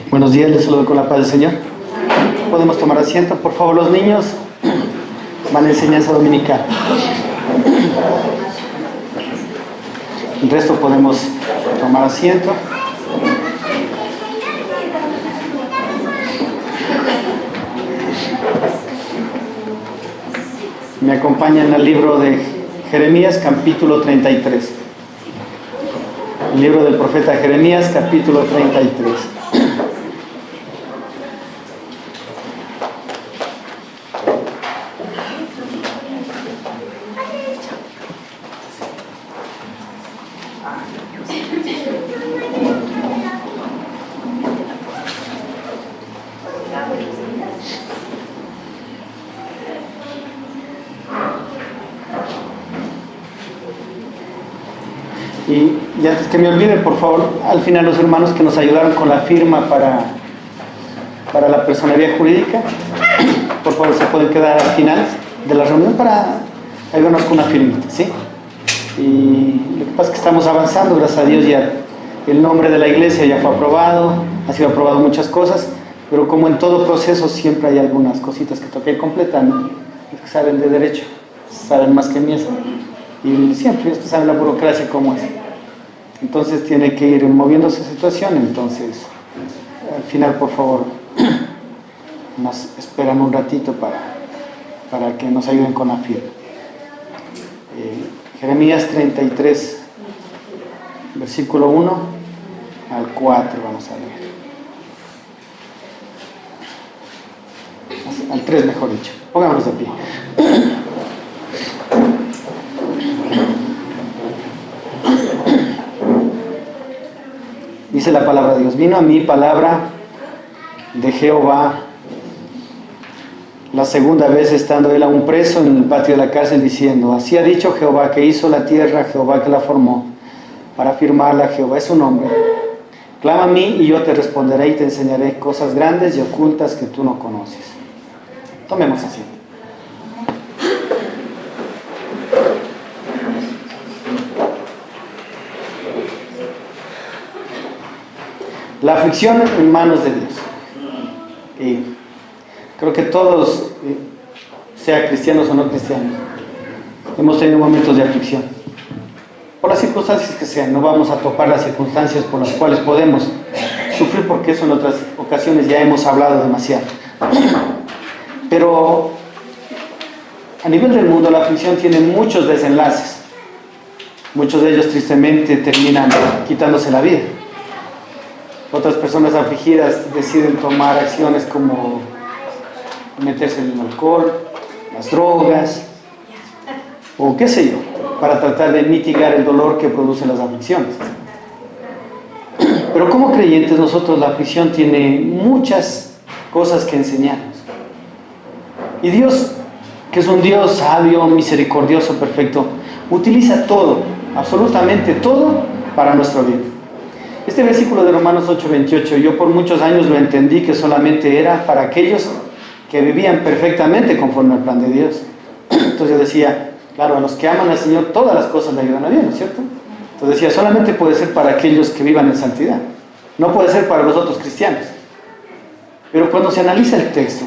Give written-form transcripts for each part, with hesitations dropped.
Buenos días, les saludo con la paz del Señor. Podemos tomar asiento, por favor. Los niños van a enseñanza dominical. El resto podemos tomar asiento. Me acompañan al libro de Jeremías, capítulo 33. El libro del profeta Jeremías, capítulo 33. Y antes que me olvide, por favor, al final los hermanos que nos ayudaron con la firma para la personería jurídica, por favor se pueden quedar al final de la reunión para ayudarnos con una firmita, ¿sí? Y lo que pasa es que estamos avanzando, gracias a Dios ya el nombre de la iglesia ya fue aprobado, ha sido aprobado muchas cosas, pero como en todo proceso siempre hay algunas cositas que toca ir completando. Los que saben de derecho saben más que mí eso. Y siempre ustedes saben la burocracia cómo es. Entonces tiene que ir moviéndose esa situación. Entonces, al final, por favor, nos esperan un ratito para que nos ayuden con la firma. Jeremías 33, versículo 1 al 4, vamos a leer. Al 3, mejor dicho. Pongámonos de pie. Dice la palabra de Dios: vino a mí palabra de Jehová la segunda vez estando él aún preso en el patio de la cárcel, diciendo: así ha dicho Jehová que hizo la tierra, Jehová que la formó, para firmarla, Jehová es su nombre. Clama a mí y yo te responderé y te enseñaré cosas grandes y ocultas que tú no conoces. Tomemos asiento. La aflicción en manos de Dios. Y creo que todos, sea cristianos o no cristianos, hemos tenido momentos de aflicción. Por las circunstancias que sean, no vamos a topar las circunstancias por las cuales podemos sufrir, porque eso en otras ocasiones ya hemos hablado demasiado. Pero a nivel del mundo la aflicción tiene muchos desenlaces. Muchos de ellos tristemente terminan quitándose la vida. Otras personas afligidas deciden tomar acciones como meterse en el alcohol, las drogas, o qué sé yo, para tratar de mitigar el dolor que producen las aflicciones. Pero como creyentes nosotros, la aflicción tiene muchas cosas que enseñarnos. Y Dios, que es un Dios sabio, misericordioso, perfecto, utiliza todo, absolutamente todo, para nuestro bien. Este versículo de Romanos 8:28, yo por muchos años lo entendí que solamente era para aquellos que vivían perfectamente conforme al plan de Dios. Entonces yo decía, claro, a los que aman al Señor todas las cosas le ayudan a bien, ¿no es cierto? Entonces decía, solamente puede ser para aquellos que vivan en santidad, no puede ser para los otros cristianos. Pero cuando se analiza el texto,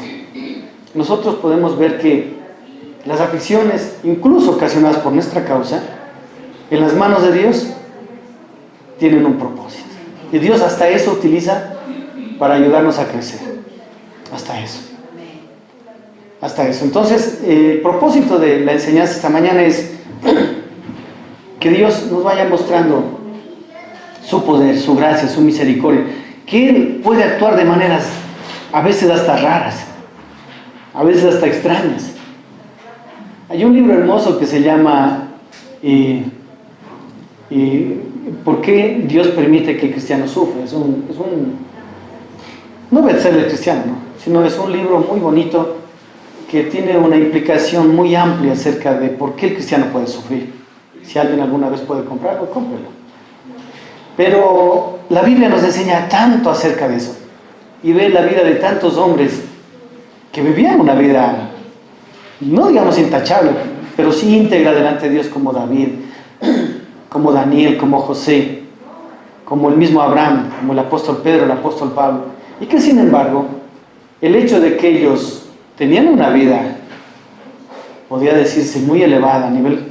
nosotros podemos ver que las aflicciones, incluso ocasionadas por nuestra causa, en las manos de Dios, tienen un propósito. Y Dios hasta eso utiliza para ayudarnos a crecer. Hasta eso. Hasta eso. Entonces, el propósito de la enseñanza esta mañana es que Dios nos vaya mostrando su poder, su gracia, su misericordia. Que Él puede actuar de maneras a veces hasta raras, a veces hasta extrañas. Hay un libro hermoso que se llama ¿por qué Dios permite que el cristiano sufra? Es un no bestseller cristiano, ¿no? Sino es un libro muy bonito que tiene una implicación muy amplia acerca de por qué el cristiano puede sufrir. Si alguien alguna vez puede comprarlo, cómprelo. Pero la Biblia nos enseña tanto acerca de eso. Y ve la vida de tantos hombres que vivían una vida, no digamos intachable, pero sí íntegra delante de Dios, como David, como Daniel, como José, como el mismo Abraham, como el apóstol Pedro, el apóstol Pablo. Y que sin embargo, el hecho de que ellos tenían una vida, podría decirse, muy elevada a nivel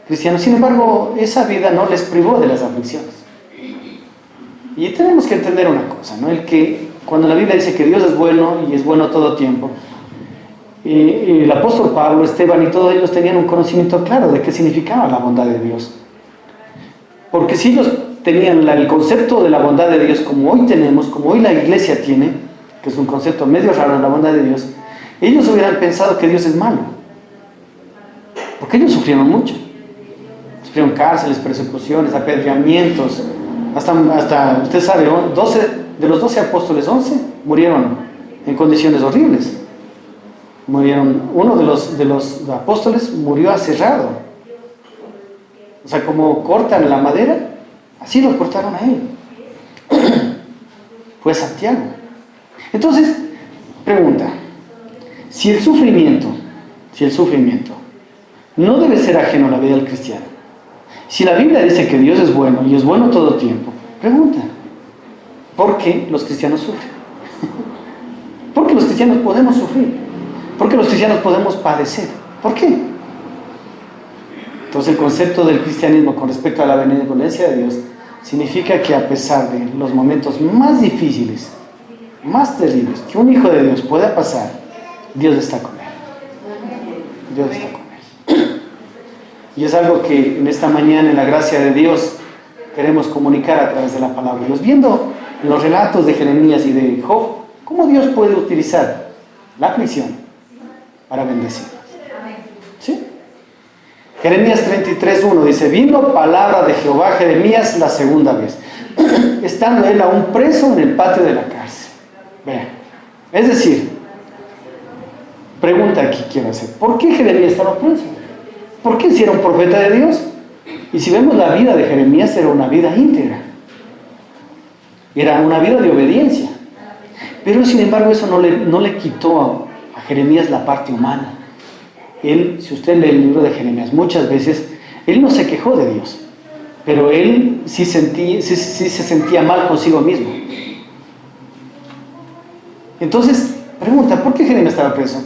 cristiano, sin embargo, esa vida no les privó de las aflicciones. Y tenemos que entender una cosa, ¿no? El que cuando la Biblia dice que Dios es bueno y es bueno todo tiempo, y el apóstol Pablo, Esteban y todos ellos tenían un conocimiento claro de qué significaba la bondad de Dios. Porque si ellos tenían el concepto de la bondad de Dios como hoy tenemos, como hoy la iglesia tiene, que es un concepto medio raro de la bondad de Dios, ellos hubieran pensado que Dios es malo. Porque ellos sufrieron mucho. Sufrieron cárceles, persecuciones, apedreamientos, hasta usted sabe, de los 12 apóstoles, 11 murieron en condiciones horribles. Uno de los apóstoles murió aserrado. O sea, como cortan la madera, así lo cortaron a él. Fue Santiago. Entonces, pregunta, si el sufrimiento no debe ser ajeno a la vida del cristiano, si la Biblia dice que Dios es bueno y es bueno todo tiempo, pregunta, ¿por qué los cristianos sufren? ¿Por qué los cristianos podemos sufrir? ¿Por qué los cristianos podemos padecer? ¿Por qué? Entonces el concepto del cristianismo con respecto a la benevolencia de Dios significa que a pesar de los momentos más difíciles, más terribles que un hijo de Dios pueda pasar, Dios está con él. Dios está con él. Y es algo que en esta mañana, en la gracia de Dios, queremos comunicar a través de la palabra de Dios. Viendo en los relatos de Jeremías y de Job, cómo Dios puede utilizar la aflicción para bendecirnos. ¿Sí? Jeremías 33:1 dice: vino palabra de Jehová a Jeremías la segunda vez, estando él aún preso en el patio de la cárcel. Vean, es decir, pregunta aquí quiero hacer: ¿por qué Jeremías estaba preso? ¿Por qué si era un profeta de Dios? Y si vemos la vida de Jeremías, era una vida íntegra, era una vida de obediencia. Pero sin embargo eso no le quitó a Jeremías la parte humana. Él, si usted lee el libro de Jeremías, muchas veces él no se quejó de Dios, pero él sí se sentía mal consigo mismo. Entonces, pregunta, ¿por qué Jeremías estaba preso?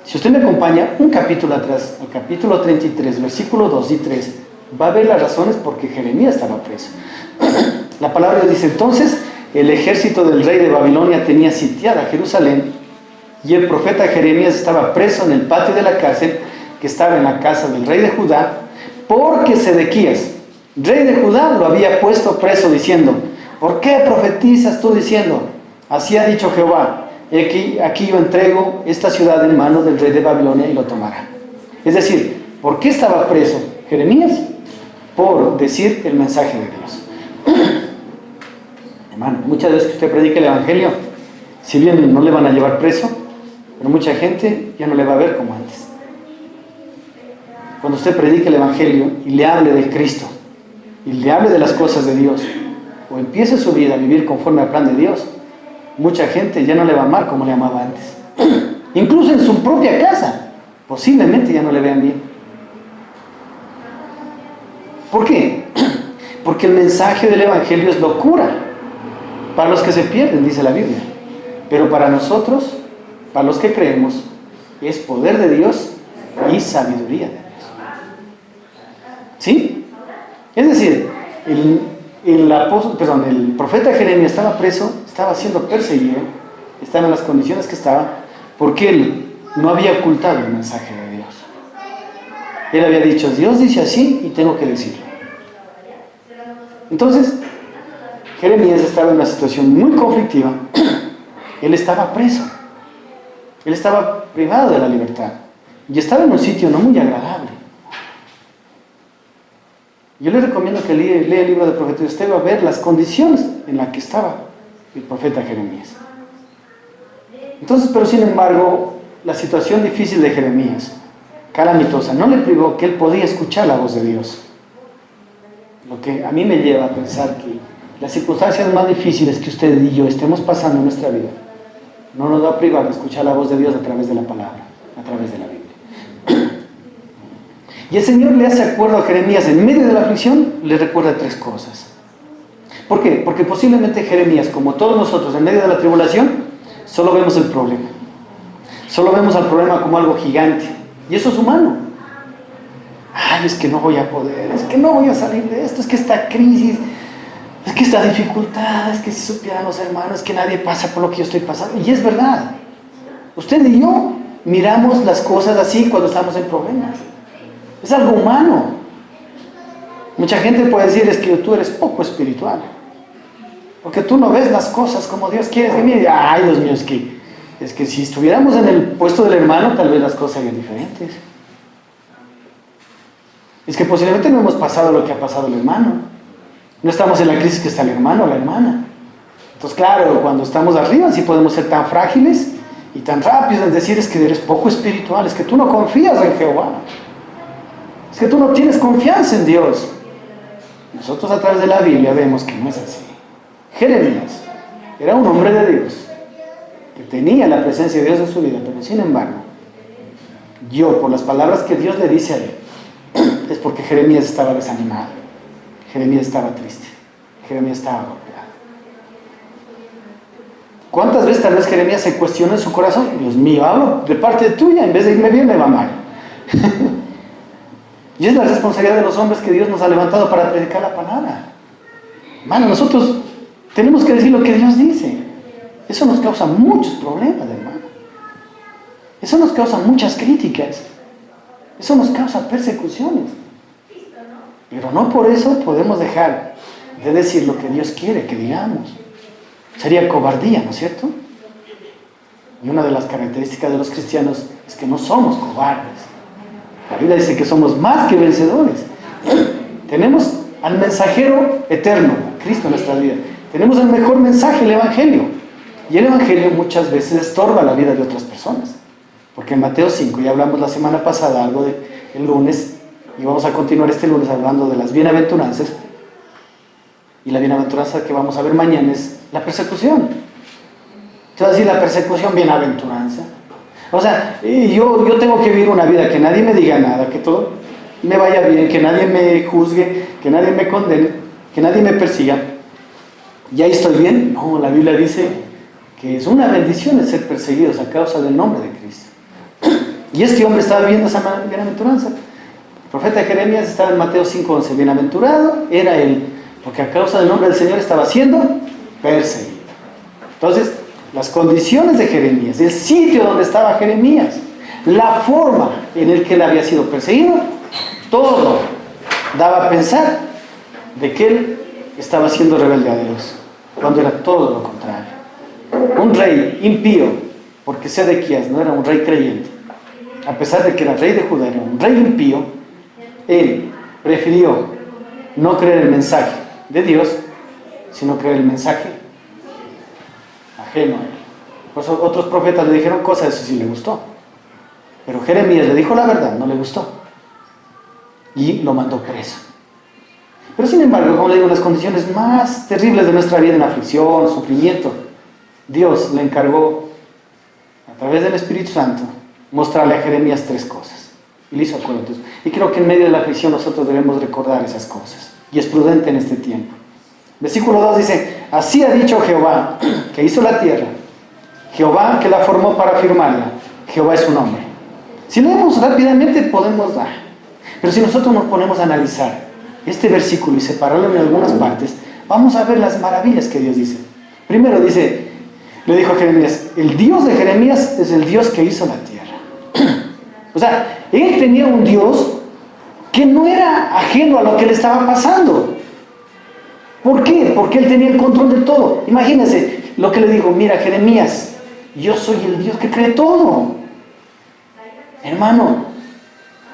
Si usted me acompaña un capítulo atrás, al capítulo 33, versículos 2 y 3, va a ver las razones por qué Jeremías estaba preso. La palabra dice: entonces el ejército del rey de Babilonia tenía sitiada Jerusalén, y el profeta Jeremías estaba preso en el patio de la cárcel que estaba en la casa del rey de Judá, porque Sedequías, rey de Judá, lo había puesto preso diciendo: ¿por qué profetizas tú diciendo? Así ha dicho Jehová, aquí yo entrego esta ciudad en manos del rey de Babilonia y lo tomará. Es decir, ¿por qué estaba preso Jeremías? Por decir el mensaje de Dios. Hermano, muchas veces que usted predique el evangelio, si bien no le van a llevar preso, pero mucha gente ya no le va a ver como antes. Cuando usted predique el evangelio y le hable de Cristo, y le hable de las cosas de Dios, o empiece su vida a vivir conforme al plan de Dios, mucha gente ya no le va a amar como le amaba antes. Incluso en su propia casa, posiblemente ya no le vean bien. ¿Por qué? Porque el mensaje del evangelio es locura para los que se pierden, dice la Biblia. Pero para nosotros, para los que creemos, es poder de Dios y sabiduría de Dios. ¿Sí? Es decir, el profeta Jeremías estaba preso, estaba siendo perseguido, estaba en las condiciones que estaba, porque él no había ocultado el mensaje de Dios. Él había dicho: Dios dice así y tengo que decirlo. Entonces, Jeremías estaba en una situación muy conflictiva. Él estaba preso, él estaba privado de la libertad y estaba en un sitio no muy agradable. Yo le recomiendo que lea el libro del profeta, y usted va a ver las condiciones en las que estaba el profeta Jeremías. Entonces, pero sin embargo, la situación difícil de Jeremías, calamitosa, no le privó que él podía escuchar la voz de Dios. Lo que a mí me lleva a pensar que las circunstancias más difíciles que usted y yo estemos pasando en nuestra vida no nos va a privar de escuchar la voz de Dios a través de la palabra, a través de la Biblia. Y el Señor le hace acuerdo a Jeremías en medio de la aflicción, le recuerda tres cosas. ¿Por qué? Porque posiblemente Jeremías, como todos nosotros, en medio de la tribulación, solo vemos el problema. Solo vemos al problema como algo gigante. Y eso es humano. Ay, es que no voy a poder, es que no voy a salir de esto, es que esta crisis, es que esta dificultad, es que si supieran los hermanos, es que nadie pasa por lo que yo estoy pasando. Y es verdad. Usted y yo miramos las cosas así cuando estamos en problemas. Es algo humano. Mucha gente puede decir, es que tú eres poco espiritual. Porque tú no ves las cosas como Dios quiere. Que mire, ay, Dios mío, es que si estuviéramos en el puesto del hermano, tal vez las cosas serían diferentes. Es que posiblemente no hemos pasado lo que ha pasado el hermano. No estamos en la crisis que está el hermano o la hermana. Entonces, claro, cuando estamos arriba sí podemos ser tan frágiles y tan rápidos en decir, es que eres poco espiritual, es que tú no confías en Jehová. Es que tú no tienes confianza en Dios. Nosotros a través de la Biblia vemos que no es así. Jeremías era un hombre de Dios, que tenía la presencia de Dios en su vida, pero sin embargo, yo, por las palabras que Dios le dice a él, es porque Jeremías estaba desanimado, Jeremías estaba triste, Jeremías estaba golpeado. ¿Cuántas veces tal vez Jeremías se cuestionó en su corazón? Dios mío, hablo de parte tuya, en vez de irme bien me va mal. Y es la responsabilidad de los hombres que Dios nos ha levantado para predicar la palabra. Hermano, nosotros tenemos que decir lo que Dios dice. Eso nos causa muchos problemas, hermano. Eso nos causa muchas críticas. Eso nos causa persecuciones. Pero no por eso podemos dejar de decir lo que Dios quiere que digamos. Sería cobardía, ¿no es cierto? Y una de las características de los cristianos es que no somos cobardes. La Biblia dice que somos más que vencedores. Tenemos al mensajero eterno, Cristo en nuestra vida. Tenemos el mejor mensaje, el Evangelio. Y el Evangelio muchas veces estorba la vida de otras personas. Porque en Mateo 5, ya hablamos la semana pasada algo el lunes, y vamos a continuar este lunes hablando de las bienaventuranzas. Y la bienaventuranza que vamos a ver mañana es la persecución. Entonces, la persecución, bienaventuranza. O sea, yo tengo que vivir una vida que nadie me diga nada, que todo me vaya bien, que nadie me juzgue, que nadie me condene, que nadie me persiga. ¿Y ahí estoy bien? No, la Biblia dice que es una bendición el ser perseguidos a causa del nombre de Cristo. Y este hombre estaba viviendo esa bienaventuranza. El profeta Jeremías estaba en Mateo 5:11. Bienaventurado era él, porque a causa del nombre del Señor estaba siendo perseguido. Entonces, las condiciones de Jeremías, el sitio donde estaba Jeremías, la forma en la que él había sido perseguido, todo daba a pensar de que él estaba siendo rebelde a Dios, cuando era todo lo contrario. Un rey impío, porque Sedequías no era un rey creyente, a pesar de que era rey de Judá, era un rey impío, él prefirió no creer el mensaje de Dios, sino creer el mensaje ajeno a él. Por eso otros profetas le dijeron cosas, eso sí le gustó. Pero Jeremías le dijo la verdad, no le gustó. Y lo mandó preso. Pero sin embargo, como le digo, en las condiciones más terribles de nuestra vida, en aflicción, sufrimiento, Dios le encargó, a través del Espíritu Santo, mostrarle a Jeremías 3 cosas. Y le hizo acuerdo. Y creo que en medio de la aflicción nosotros debemos recordar esas cosas. Y es prudente en este tiempo. Versículo 2 dice: así ha dicho Jehová, que hizo la tierra, Jehová que la formó para firmarla, Jehová es su nombre. Si leemos rápidamente podemos dar, pero si nosotros nos ponemos a analizar este versículo y separarlo en algunas partes, vamos a ver las maravillas que Dios dice. Primero dice, le dijo a Jeremías, el Dios de Jeremías es el Dios que hizo la tierra. O sea, él tenía un Dios que no era ajeno a lo que le estaba pasando. ¿Por qué? Porque él tenía el control de todo. Imagínense lo que le dijo, mira Jeremías, yo soy el Dios que cree todo. Hermano,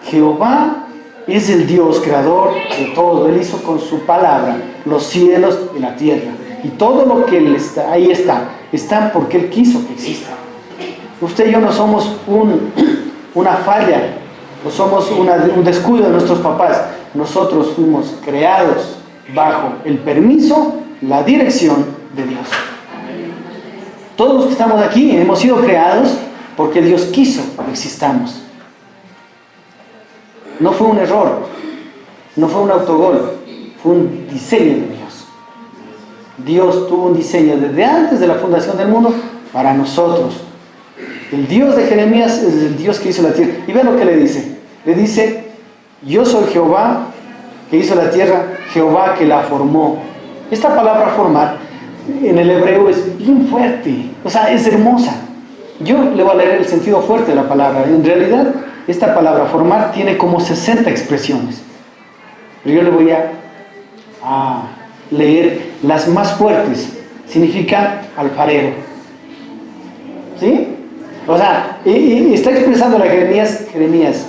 Jehová es el Dios creador de todo. Él hizo con su palabra los cielos y la tierra. Y todo lo que él está, ahí están porque él quiso que exista. Usted y yo no somos una falla, no somos un descuido de nuestros papás. Nosotros fuimos creados bajo el permiso, la dirección de Dios. Todos los que estamos aquí hemos sido creados porque Dios quiso que existamos. No fue un error, no fue un autogol, fue un diseño de Dios. Dios tuvo un diseño desde antes de la fundación del mundo para nosotros. El Dios de Jeremías es el Dios que hizo la tierra. Y vean lo que le dice. Le dice, yo soy Jehová que hizo la tierra, Jehová que la formó. Esta palabra formar en el hebreo es bien fuerte, o sea, es hermosa. Yo le voy a leer el sentido fuerte de la palabra. En realidad, esta palabra formar tiene como 60 expresiones. Pero yo le voy a leer las más fuertes. Significa alfarero. ¿Sí? O sea, y está expresando a Jeremías,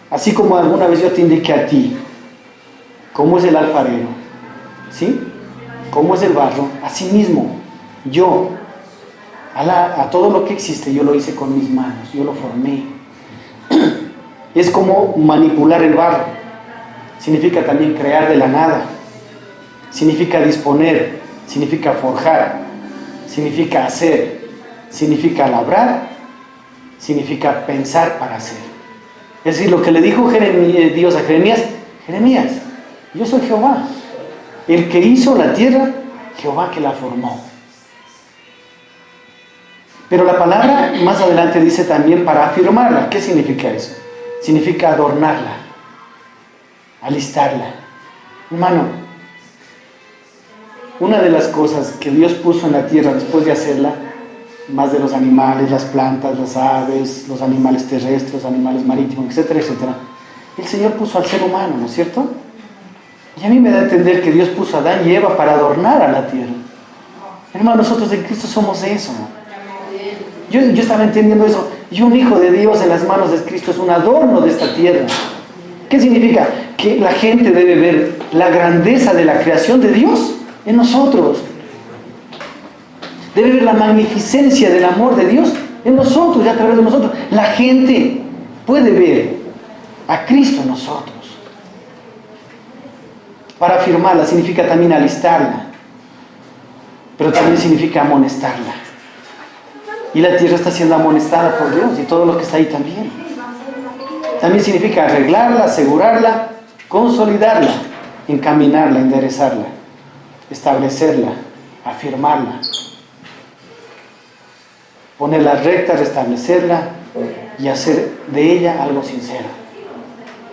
así como alguna vez yo te indiqué a ti, cómo es el alfarero, ¿sí? Cómo es el barro, así mismo, yo, a todo lo que existe, yo lo hice con mis manos, yo lo formé. Es como manipular el barro, significa también crear de la nada, significa disponer, significa forjar, significa hacer, significa labrar, significa pensar para hacer. Es decir, lo que le dijo Dios a Jeremías, Jeremías, yo soy Jehová, el que hizo la tierra, Jehová que la formó. Pero la palabra más adelante dice también para afirmarla. ¿Qué significa eso? Significa adornarla, alistarla. Hermano, una de las cosas que Dios puso en la tierra después de hacerla, más de los animales, las plantas, las aves, los animales terrestres, los animales marítimos, etcétera, etcétera, el Señor puso al ser humano, ¿no es cierto? Y a mí me da a entender que Dios puso a Adán y Eva para adornar a la tierra. Hermano, nosotros en Cristo somos eso. Yo estaba entendiendo eso. Y un hijo de Dios en las manos de Cristo es un adorno de esta tierra. ¿Qué significa? Que la gente debe ver la grandeza de la creación de Dios en nosotros. Debe ver la magnificencia del amor de Dios en nosotros y a través de nosotros. La gente puede ver a Cristo en nosotros. Para afirmarla significa también alistarla, pero también significa amonestarla. Y la tierra está siendo amonestada por Dios y todo lo que está ahí también. También significa arreglarla, asegurarla, consolidarla, encaminarla, enderezarla, establecerla, afirmarla, ponerla recta, restablecerla y hacer de ella algo sincero,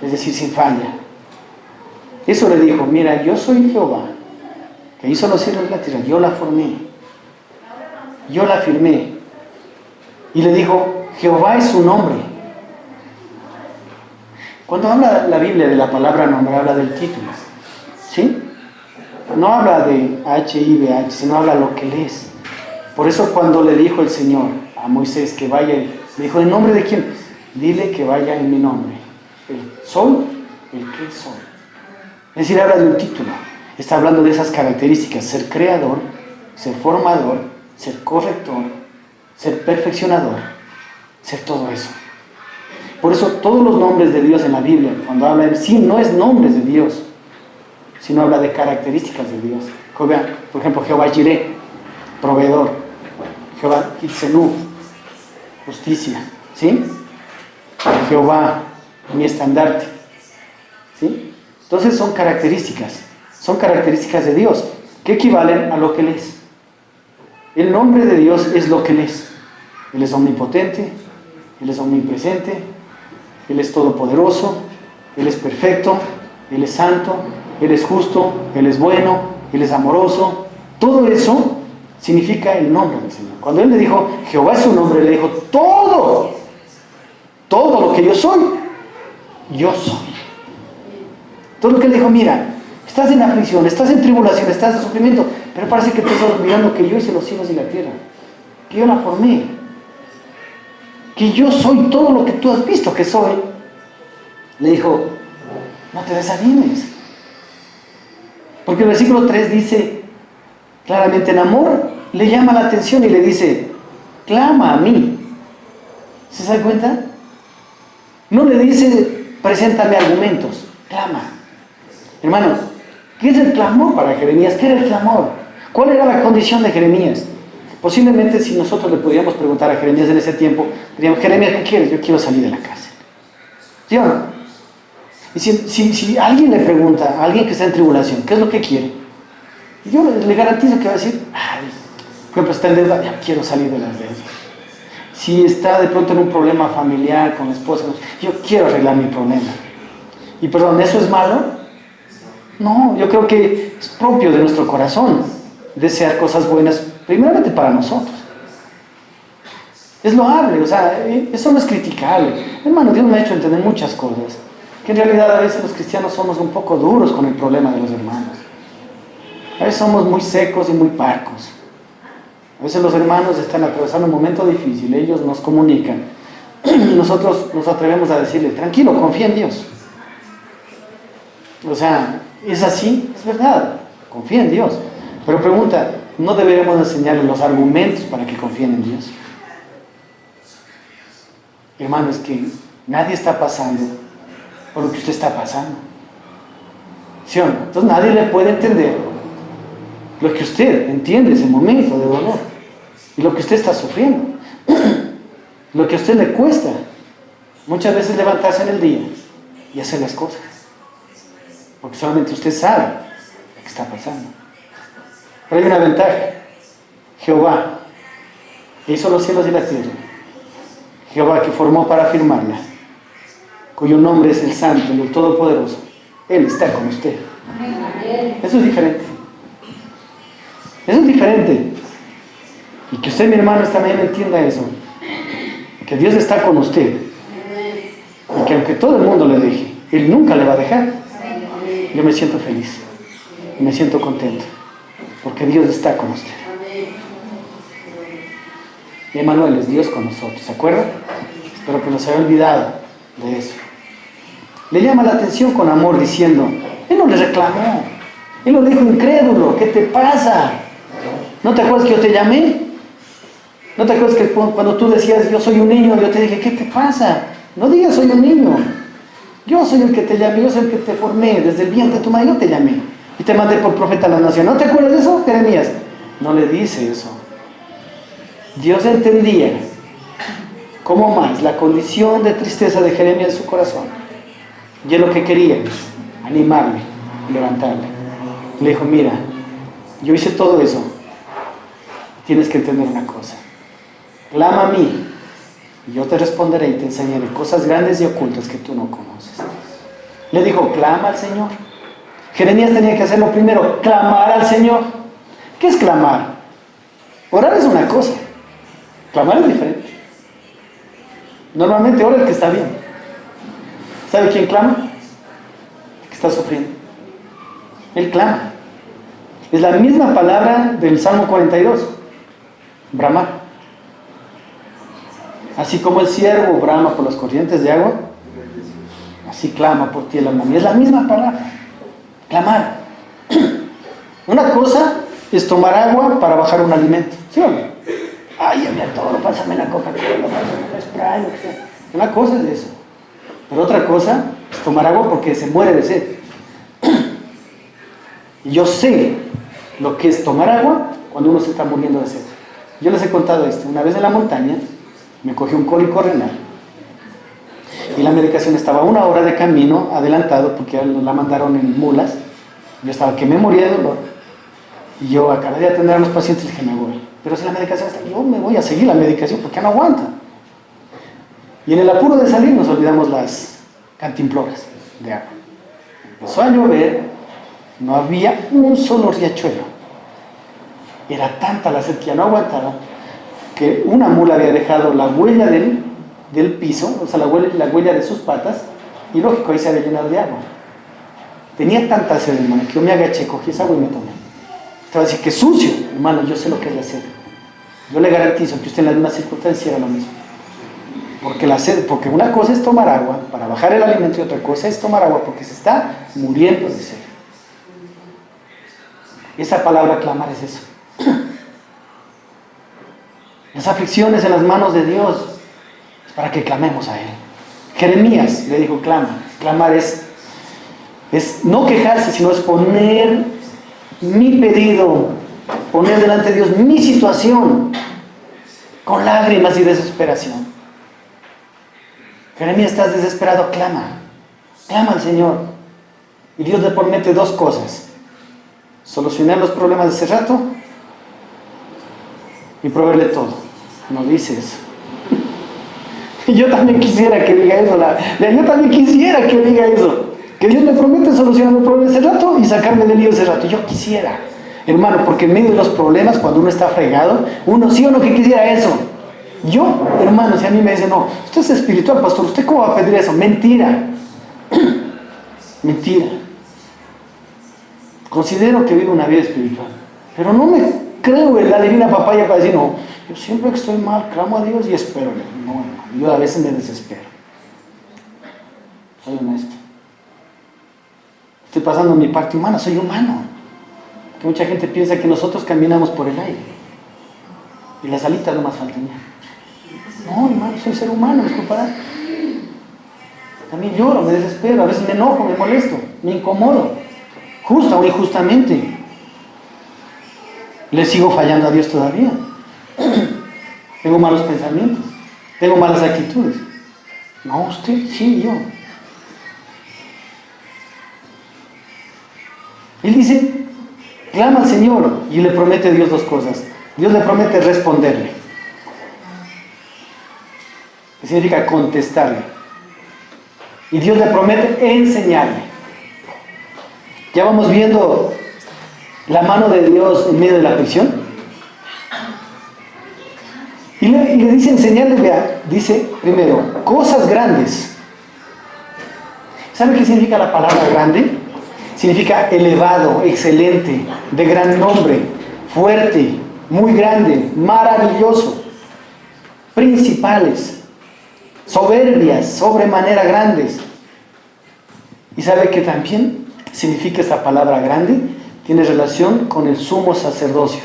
es decir, sin falla. Eso le dijo, mira, yo soy Jehová, que hizo los cielos y la tierra, yo la formé, yo la firmé. Y le dijo, Jehová es su nombre. Cuando habla la Biblia de la palabra nombre, habla del título, ¿sí? No habla de H-I-V-H, sino habla lo que él es. Por eso cuando le dijo el Señor a Moisés que vaya, le dijo, ¿en nombre de quién? Dile que vaya en mi nombre. El soy, el que soy. Es decir, habla de un título. Está hablando de esas características: ser creador, ser formador, ser corrector, ser perfeccionador, ser todo eso. Por eso todos los nombres de Dios en la Biblia, cuando habla en sí, no es nombres de Dios, sino habla de características de Dios. Por ejemplo, Jehová Jireh, proveedor. Jehová Hitzenu, justicia, ¿sí? Jehová, mi estandarte, ¿sí? Entonces son características de Dios, que equivalen a lo que Él es. El nombre de Dios es lo que Él es. Él es omnipotente, Él es omnipresente, Él es todopoderoso, Él es perfecto, Él es santo, Él es justo, Él es bueno, Él es amoroso. Todo eso significa el nombre del Señor. Cuando Él le dijo, Jehová es su nombre, le dijo, todo lo que yo soy. Todo lo que Él dijo, mira, estás en aflicción, estás en tribulación, estás en sufrimiento, pero parece que te estás olvidando que yo hice los cielos y la tierra, que yo la formé, que yo soy todo lo que tú has visto que soy. Le dijo, no te desanimes, porque el versículo 3 dice claramente, en amor le llama la atención y le dice, clama a mí. ¿Se da cuenta? No le dice, preséntame argumentos, clama. Hermanos, ¿qué es el clamor para Jeremías? ¿Qué era el clamor? ¿Cuál era la condición de Jeremías? Posiblemente si nosotros le pudiéramos preguntar a Jeremías en ese tiempo, diríamos, Jeremías, ¿qué quieres? Yo quiero salir de la cárcel. ¿Sí o no? Y si alguien le pregunta a alguien que está en tribulación, ¿qué es lo que quiere? Yo le garantizo que va a decir, ay, por ejemplo, está en deuda, ya quiero salir de las deudas. Si está de pronto en un problema familiar con la esposa, yo quiero arreglar mi problema. Y perdón, ¿eso es malo? No, yo creo que es propio de nuestro corazón desear cosas buenas, primeramente para nosotros. Es loable, o sea, eso no es criticable. Hermano, Dios me ha hecho entender muchas cosas, que en realidad a veces los cristianos somos un poco duros con el problema de los hermanos. A veces somos muy secos y muy parcos. A veces los hermanos están atravesando un momento difícil, ellos nos comunican. Nosotros nos atrevemos a decirle, tranquilo, confía en Dios. O sea, es así, es verdad, confía en Dios. Pero pregunta, ¿no deberíamos enseñarle los argumentos para que confíen en Dios? Hermano, es que nadie está pasando por lo que usted está pasando. ¿Sí o no? Entonces nadie le puede entender lo que usted entiende, ese momento de dolor, y lo que usted está sufriendo, lo que a usted le cuesta muchas veces levantarse en el día y hacer las cosas, porque solamente usted sabe lo que está pasando. Pero hay una ventaja: Jehová hizo los cielos y la tierra, Jehová que formó para afirmarla, cuyo nombre es el Santo, el Todopoderoso, Él está con usted. Eso es diferente. Eso es diferente. Y que usted, mi hermano, esta mañana entienda eso. Que Dios está con usted. Y que aunque todo el mundo le deje, Él nunca le va a dejar. Yo me siento feliz. Y me siento contento. Porque Dios está con usted. Y Emmanuel es Dios con nosotros. ¿Se acuerdan? Espero que no se haya olvidado de eso. Le llama la atención con amor diciendo, Él no le reclamó. Él lo dijo incrédulo. ¿Qué te pasa? ¿No te acuerdas que yo te llamé? ¿No te acuerdas que cuando tú decías, yo soy un niño, yo te dije, ¿qué te pasa? No digas soy un niño. Yo soy el que te llamé, yo soy el que te formé. Desde el vientre de tu madre yo te llamé. Y te mandé por profeta a la nación. ¿No te acuerdas de eso, Jeremías? No le dice eso. Dios entendía cómo más la condición de tristeza de Jeremías en su corazón. Y él lo que quería es animarle, levantarle. Le dijo, mira, yo hice todo eso. Tienes que entender una cosa. Clama a mí y yo te responderé y te enseñaré cosas grandes y ocultas que tú no conoces. Le dijo, clama al Señor. Jeremías tenía que hacerlo primero, clamar al Señor. ¿Qué es clamar? Orar es una cosa, clamar es diferente. Normalmente ora el que está bien. ¿Sabe quién clama? El que está sufriendo. Él clama. Es la misma palabra del Salmo 42. Bramar. Así como el ciervo brama por las corrientes de agua, así clama por ti el alma mía. Es la misma palabra. Clamar. Una cosa es tomar agua para bajar un alimento. ¿Sí o no? Ay, ya me atoro, pásame la Coca-Cola, pásame la Sprite, lo que sea. Una cosa es eso. Pero otra cosa es tomar agua porque se muere de sed. Y yo sé lo que es tomar agua cuando uno se está muriendo de sed. Yo les he contado esto. Una vez en la montaña me cogí un cólico renal y la medicación estaba 1 hora de camino adelantado porque la mandaron en mulas. Yo estaba que me moría de dolor y yo acabé de atender a los pacientes y dije, me voy. Pero si la medicación está, yo me voy a seguir la medicación porque no aguanta. Y en el apuro de salir nos olvidamos las cantimploras de agua. Empezó a llover, no había un solo riachuelo. Era tanta la sed que ya no aguantaba, que una mula había dejado la huella del piso, o sea, la huella de sus patas, y lógico, ahí se había llenado de agua. Tenía tanta sed, hermano, que yo me agaché, cogí esa agua y me tomé. Te va a decir que sucio, hermano, yo sé lo que es la sed. Yo le garantizo que usted en la misma circunstancia era lo mismo. Porque la sed, porque una cosa es tomar agua para bajar el alimento y otra cosa es tomar agua porque se está muriendo de sed. Y esa palabra clamar es eso. Las aflicciones en las manos de Dios es para que clamemos a Él. Jeremías le dijo, clama. Clamar es no quejarse, sino es poner mi pedido, poner delante de Dios mi situación, con lágrimas y desesperación. Jeremías, estás desesperado, clama. Clama al Señor. Y Dios le promete 2 cosas. solucionar los problemas de ese rato y proveerle todo. No dice eso. Yo también quisiera que diga eso. Yo también quisiera que diga eso. Que Dios me promete solucionar los problemas de ese rato y sacarme del lío de ese rato. Yo quisiera, hermano, porque en medio de los problemas, cuando uno está fregado, uno sí o no que quisiera eso. Yo, hermano, si a mí me dicen, no, usted es espiritual, pastor, ¿usted cómo va a pedir eso? Mentira. Mentira. Considero que vivo una vida espiritual, pero no me creo en la divina papaya para decir, no, yo siempre que estoy mal, clamo a Dios y espero. No, hermano, yo a veces me desespero. Soy honesto. Estoy pasando mi parte humana, soy humano. Que mucha gente piensa que nosotros caminamos por el aire y las alitas no más faltan ya. No, hermano, soy ser humano, me disculparán. También lloro, me desespero, a veces me enojo, me molesto, me incomodo, justa o injustamente. Le sigo fallando a Dios todavía. Tengo malos pensamientos, tengo malas actitudes. No, usted, sí, yo. Él dice, clama al Señor y le promete a Dios dos cosas. Dios le promete responderle. ¿Qué significa contestarle? Y Dios le promete enseñarle. Ya vamos viendo la mano de Dios en medio de la aflicción. Y le dice enseñarle, vea, dice primero, cosas grandes. ¿Sabe qué significa la palabra grande? Significa elevado, excelente, de gran nombre, fuerte, muy grande, maravilloso, principales, soberbias, sobremanera grandes. ¿Y sabe que también significa esta palabra grande? Tiene relación con el sumo sacerdocio.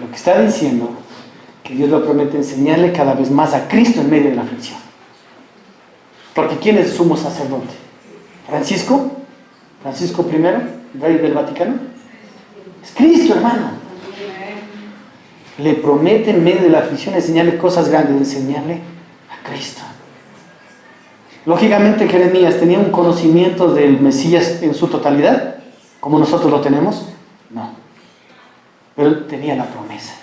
Lo que está diciendo, que Dios lo promete enseñarle cada vez más a Cristo en medio de la aflicción. Porque ¿quién es el sumo sacerdote? ¿Francisco? ¿Francisco I, rey del Vaticano? Es Cristo, hermano. Le promete en medio de la aflicción enseñarle cosas grandes, enseñarle a Cristo. Lógicamente Jeremías tenía un conocimiento del Mesías en su totalidad, como nosotros lo tenemos. No. Pero él tenía la promesa.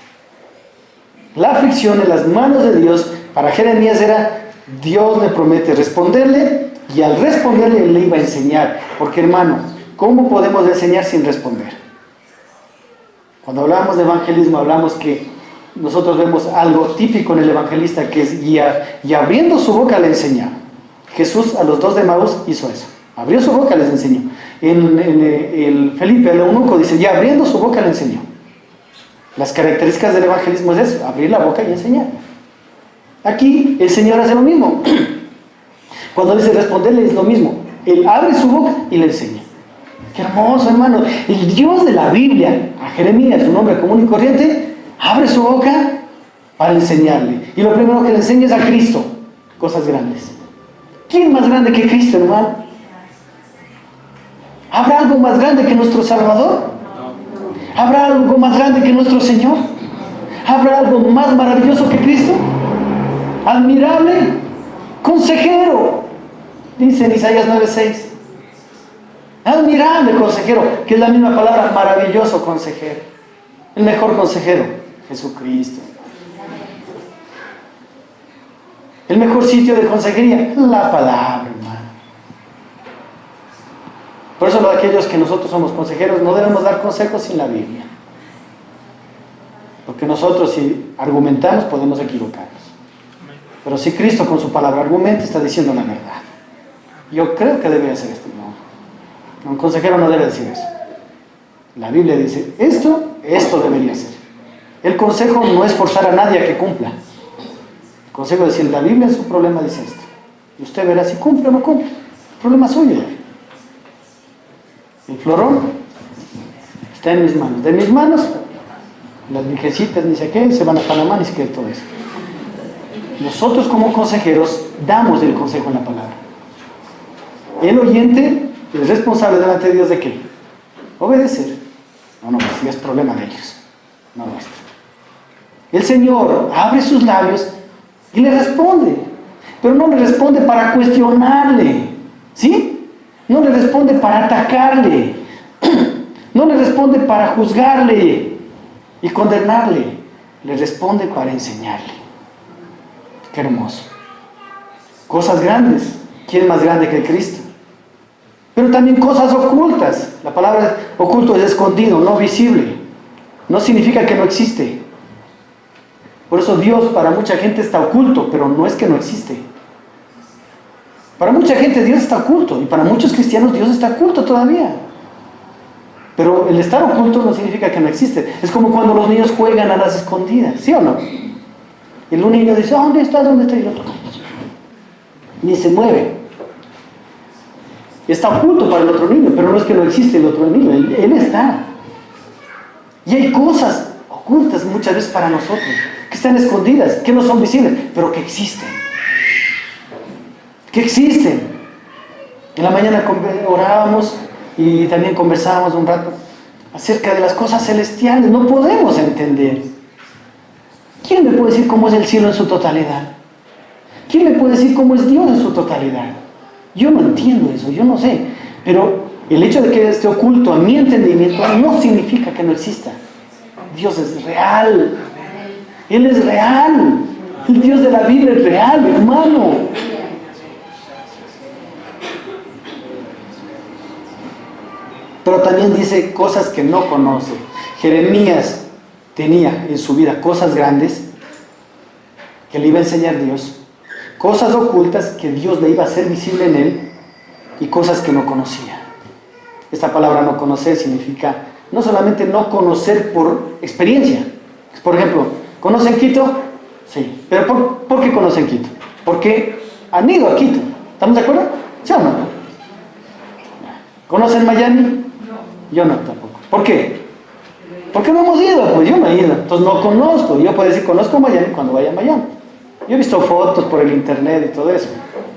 La aflicción en las manos de Dios para Jeremías era, Dios le promete responderle, y al responderle él le iba a enseñar. Porque, hermano, ¿cómo podemos enseñar sin responder? Cuando hablamos de evangelismo, hablamos que nosotros vemos algo típico en el evangelista, que es guiar, y abriendo su boca le enseña. Jesús a los 2 de Maús hizo eso. Abrió su boca, les enseñó. En el Felipe, el eunuco, dice, ya abriendo su boca le enseñó. Las características del evangelismo es eso, abrir la boca y enseñar. Aquí el Señor hace lo mismo. Cuando dice responderle es lo mismo. Él abre su boca y le enseña. Qué hermoso, hermano. El Dios de la Biblia, a Jeremías, un hombre común y corriente, abre su boca para enseñarle. Y lo primero que le enseña es a Cristo, cosas grandes. ¿Quién más grande que Cristo, hermano? ¿Habrá algo más grande que nuestro Salvador? ¿Habrá algo más grande que nuestro Señor? ¿Habrá algo más maravilloso que Cristo? Admirable, consejero, dice en Isaías 9:6. Admirable consejero, que es la misma palabra, maravilloso consejero. El mejor consejero, Jesucristo. El mejor sitio de consejería, la palabra, hermano. Por eso aquellos que nosotros somos consejeros no debemos dar consejos sin la Biblia. Porque nosotros si argumentamos podemos equivocarnos. Pero si Cristo con su palabra argumenta, está diciendo la verdad. Yo creo que debe hacer esto. No. Un consejero no debe decir eso. La Biblia dice, esto debería ser. El consejo no es forzar a nadie a que cumpla. El consejo es decir, la Biblia en su problema dice esto. Y usted verá si cumple o no cumple. El problema es suyo. El florón está en mis manos. De mis manos, las virgencitas, ni sé qué, se van a Panamá, ni sé qué, todo eso. Nosotros como consejeros damos el consejo en la palabra. El oyente es responsable delante de Dios de qué? Obedecer. No, pues si es problema de ellos, no nuestro. El Señor abre sus labios y le responde, pero no le responde para cuestionarle, ¿sí? No le responde para atacarle, No le responde para juzgarle y condenarle. Le responde para enseñarle. Qué hermoso. Cosas grandes. ¿Quién es más grande que Cristo? Pero también cosas ocultas. La palabra oculto es escondido, no visible. No significa que no existe. Por eso Dios para mucha gente está oculto, pero no es que no existe. Para mucha gente Dios está oculto, y para muchos cristianos Dios está oculto todavía. Pero el estar oculto no significa que no existe. Es como cuando los niños juegan a las escondidas, ¿sí o no? Y un niño dice, ¿dónde está? ¿Dónde está? Y el otro ni se mueve. Y está oculto para el otro niño, pero no es que no existe el otro niño, él está. Y hay cosas ocultas muchas veces para nosotros, que están escondidas, que no son visibles, pero que existen. Que existen. En la mañana orábamos y también conversábamos un rato acerca de las cosas celestiales. No podemos entender. ¿Quién me puede decir cómo es el cielo en su totalidad? ¿Quién me puede decir cómo es Dios en su totalidad? Yo no entiendo eso, yo no sé. Pero el hecho de que esté oculto a mi entendimiento no significa que no exista. Dios es real. Él es real. El Dios de la Biblia es real, hermano. Pero también dice cosas que no conoce. Jeremías tenía en su vida cosas grandes que le iba a enseñar Dios, cosas ocultas que Dios le iba a hacer visible en él, y cosas que no conocía. Esta palabra no conocer significa no solamente no conocer por experiencia. Por ejemplo, ¿conocen Quito? Sí. ¿Pero por qué conocen Quito? Porque han ido a Quito. ¿Estamos de acuerdo? ¿Sí o no? ¿Conocen Miami? No. Yo no tampoco. ¿Por qué? Porque no hemos ido, pues yo no he ido. Entonces no conozco. Yo puedo decir, conozco Miami cuando vaya a Miami. Yo he visto fotos por el internet y todo eso.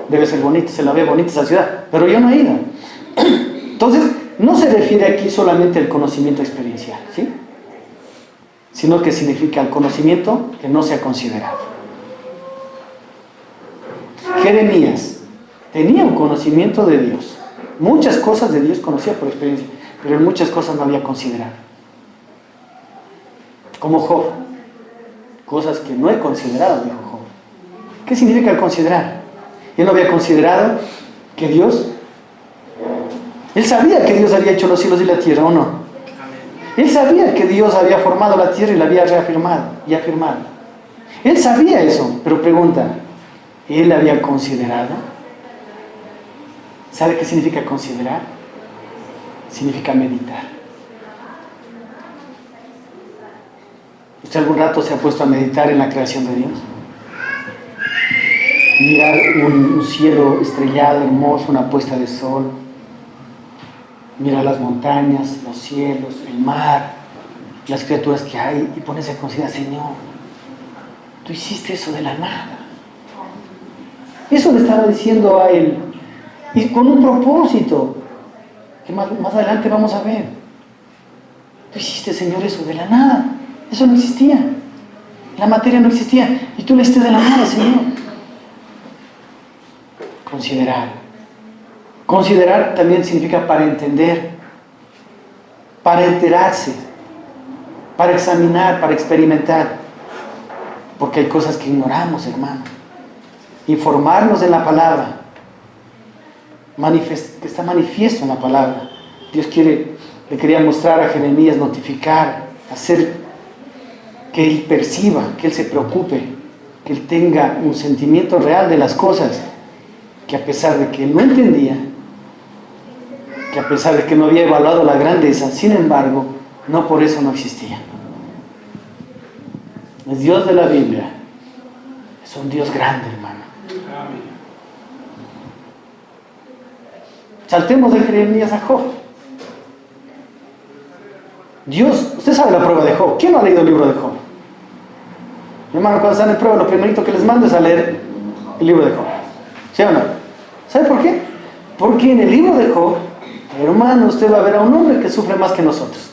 Debe ser bonito, se la ve bonita esa ciudad. Pero yo no he ido. Entonces, no se refiere aquí solamente al conocimiento experiencial, ¿sí? Sino que significa el conocimiento que no se ha considerado. Jeremías tenía un conocimiento de Dios. Muchas cosas de Dios conocía por experiencia, pero en muchas cosas no había considerado. Como Job. Cosas que no he considerado, dijo Job. ¿Qué significa el considerar? Él no había considerado que Dios... Él sabía que Dios había hecho los cielos y la tierra, ¿o no? Él sabía que Dios había formado la tierra y la había reafirmado y afirmado. Él sabía eso, pero pregunta, ¿él había considerado? ¿Sabe qué significa considerar? Significa meditar. ¿Usted algún rato se ha puesto a meditar en la creación de Dios? Mirar un cielo estrellado, hermoso, una puesta de sol. Mirar las montañas, los cielos, el mar, las criaturas que hay, y ponerse a considerar, Señor, tú hiciste eso de la nada. Eso le estaba diciendo a él, y con un propósito, que más adelante vamos a ver. Tú hiciste, Señor, eso de la nada. Eso no existía. La materia no existía, y tú le hiciste de la nada, Señor. Considerar. Considerar también significa para entender, para enterarse, para examinar, para experimentar. Porque hay cosas que ignoramos, hermano. Informarnos en la palabra, que está manifiesto en la palabra. Dios le quería mostrar a Jeremías, notificar, hacer que él perciba, que él se preocupe, que él tenga un sentimiento real de las cosas, que a pesar de que él no entendía, que a pesar de que no había evaluado la grandeza, sin embargo, no por eso no existía. El Dios de la Biblia es un Dios grande, hermano. Saltemos de Jeremías a Job. Dios, usted sabe la prueba de Job. ¿Quién no ha leído el libro de Job? Mi hermano, cuando están en prueba, lo primerito que les mando es a leer el libro de Job. ¿Sí o no? ¿Sabe por qué? Porque en el libro de Job, hermano, usted va a ver a un hombre que sufre más que nosotros.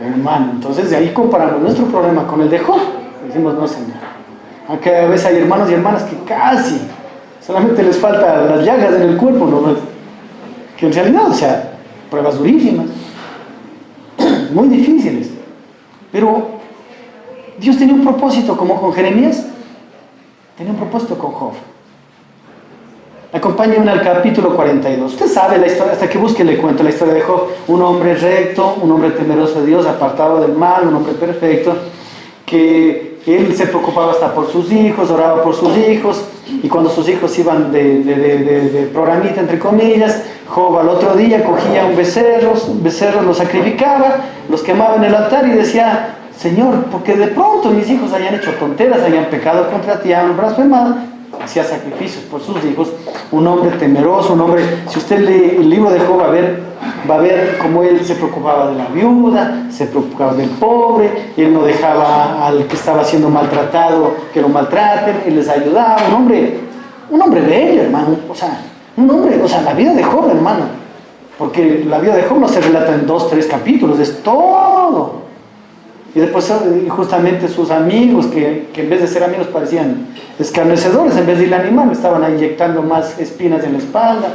Hermano, entonces de ahí comparamos nuestro problema con el de Job. Decimos, no, Señor. Aunque a veces hay hermanos y hermanas que casi solamente les faltan las llagas en el cuerpo, ¿no? que en realidad, o sea, pruebas durísimas, muy difíciles. Pero Dios tenía un propósito, como con Jeremías, tenía un propósito con Job. Acompáñenme al capítulo 42. Usted sabe la historia, hasta que busque le cuento la historia de Job. Un hombre recto, un hombre temeroso de Dios, apartado del mal, un hombre perfecto, que él se preocupaba hasta por sus hijos, oraba por sus hijos, y cuando sus hijos iban de programita, entre comillas, Job al otro día cogía un becerro, los sacrificaba, los quemaba en el altar y decía: Señor, porque de pronto mis hijos hayan hecho tonteras, hayan pecado contra ti, han blasfemado. Hacía sacrificios por sus hijos. Un hombre temeroso, un hombre, si usted lee el libro de Job, va a ver cómo él se preocupaba de la viuda, se preocupaba del pobre, él no dejaba al que estaba siendo maltratado que lo maltraten, él les ayudaba. Un hombre bello, hermano. La vida de Job, hermano, porque la vida de Job no se relata en 2, 3 capítulos, es todo. Y después justamente sus amigos, que en vez de ser amigos parecían escarnecedores, en vez de ir al animal, estaban inyectando más espinas en la espalda,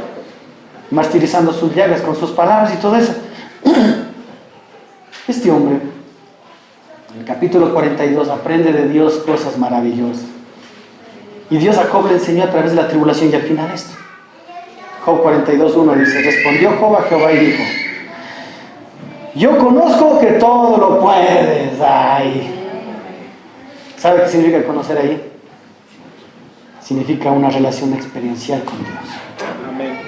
martirizando sus llagas con sus palabras y todo eso. Este hombre, en el capítulo 42, aprende de Dios cosas maravillosas. Y Dios a Job le enseñó a través de la tribulación, y al final esto. Job 42:1 dice: respondió Job a Jehová y dijo: yo conozco que todo lo puedes. Ay. ¿Sabe qué significa conocer ahí? Significa una relación experiencial con Dios. Amén.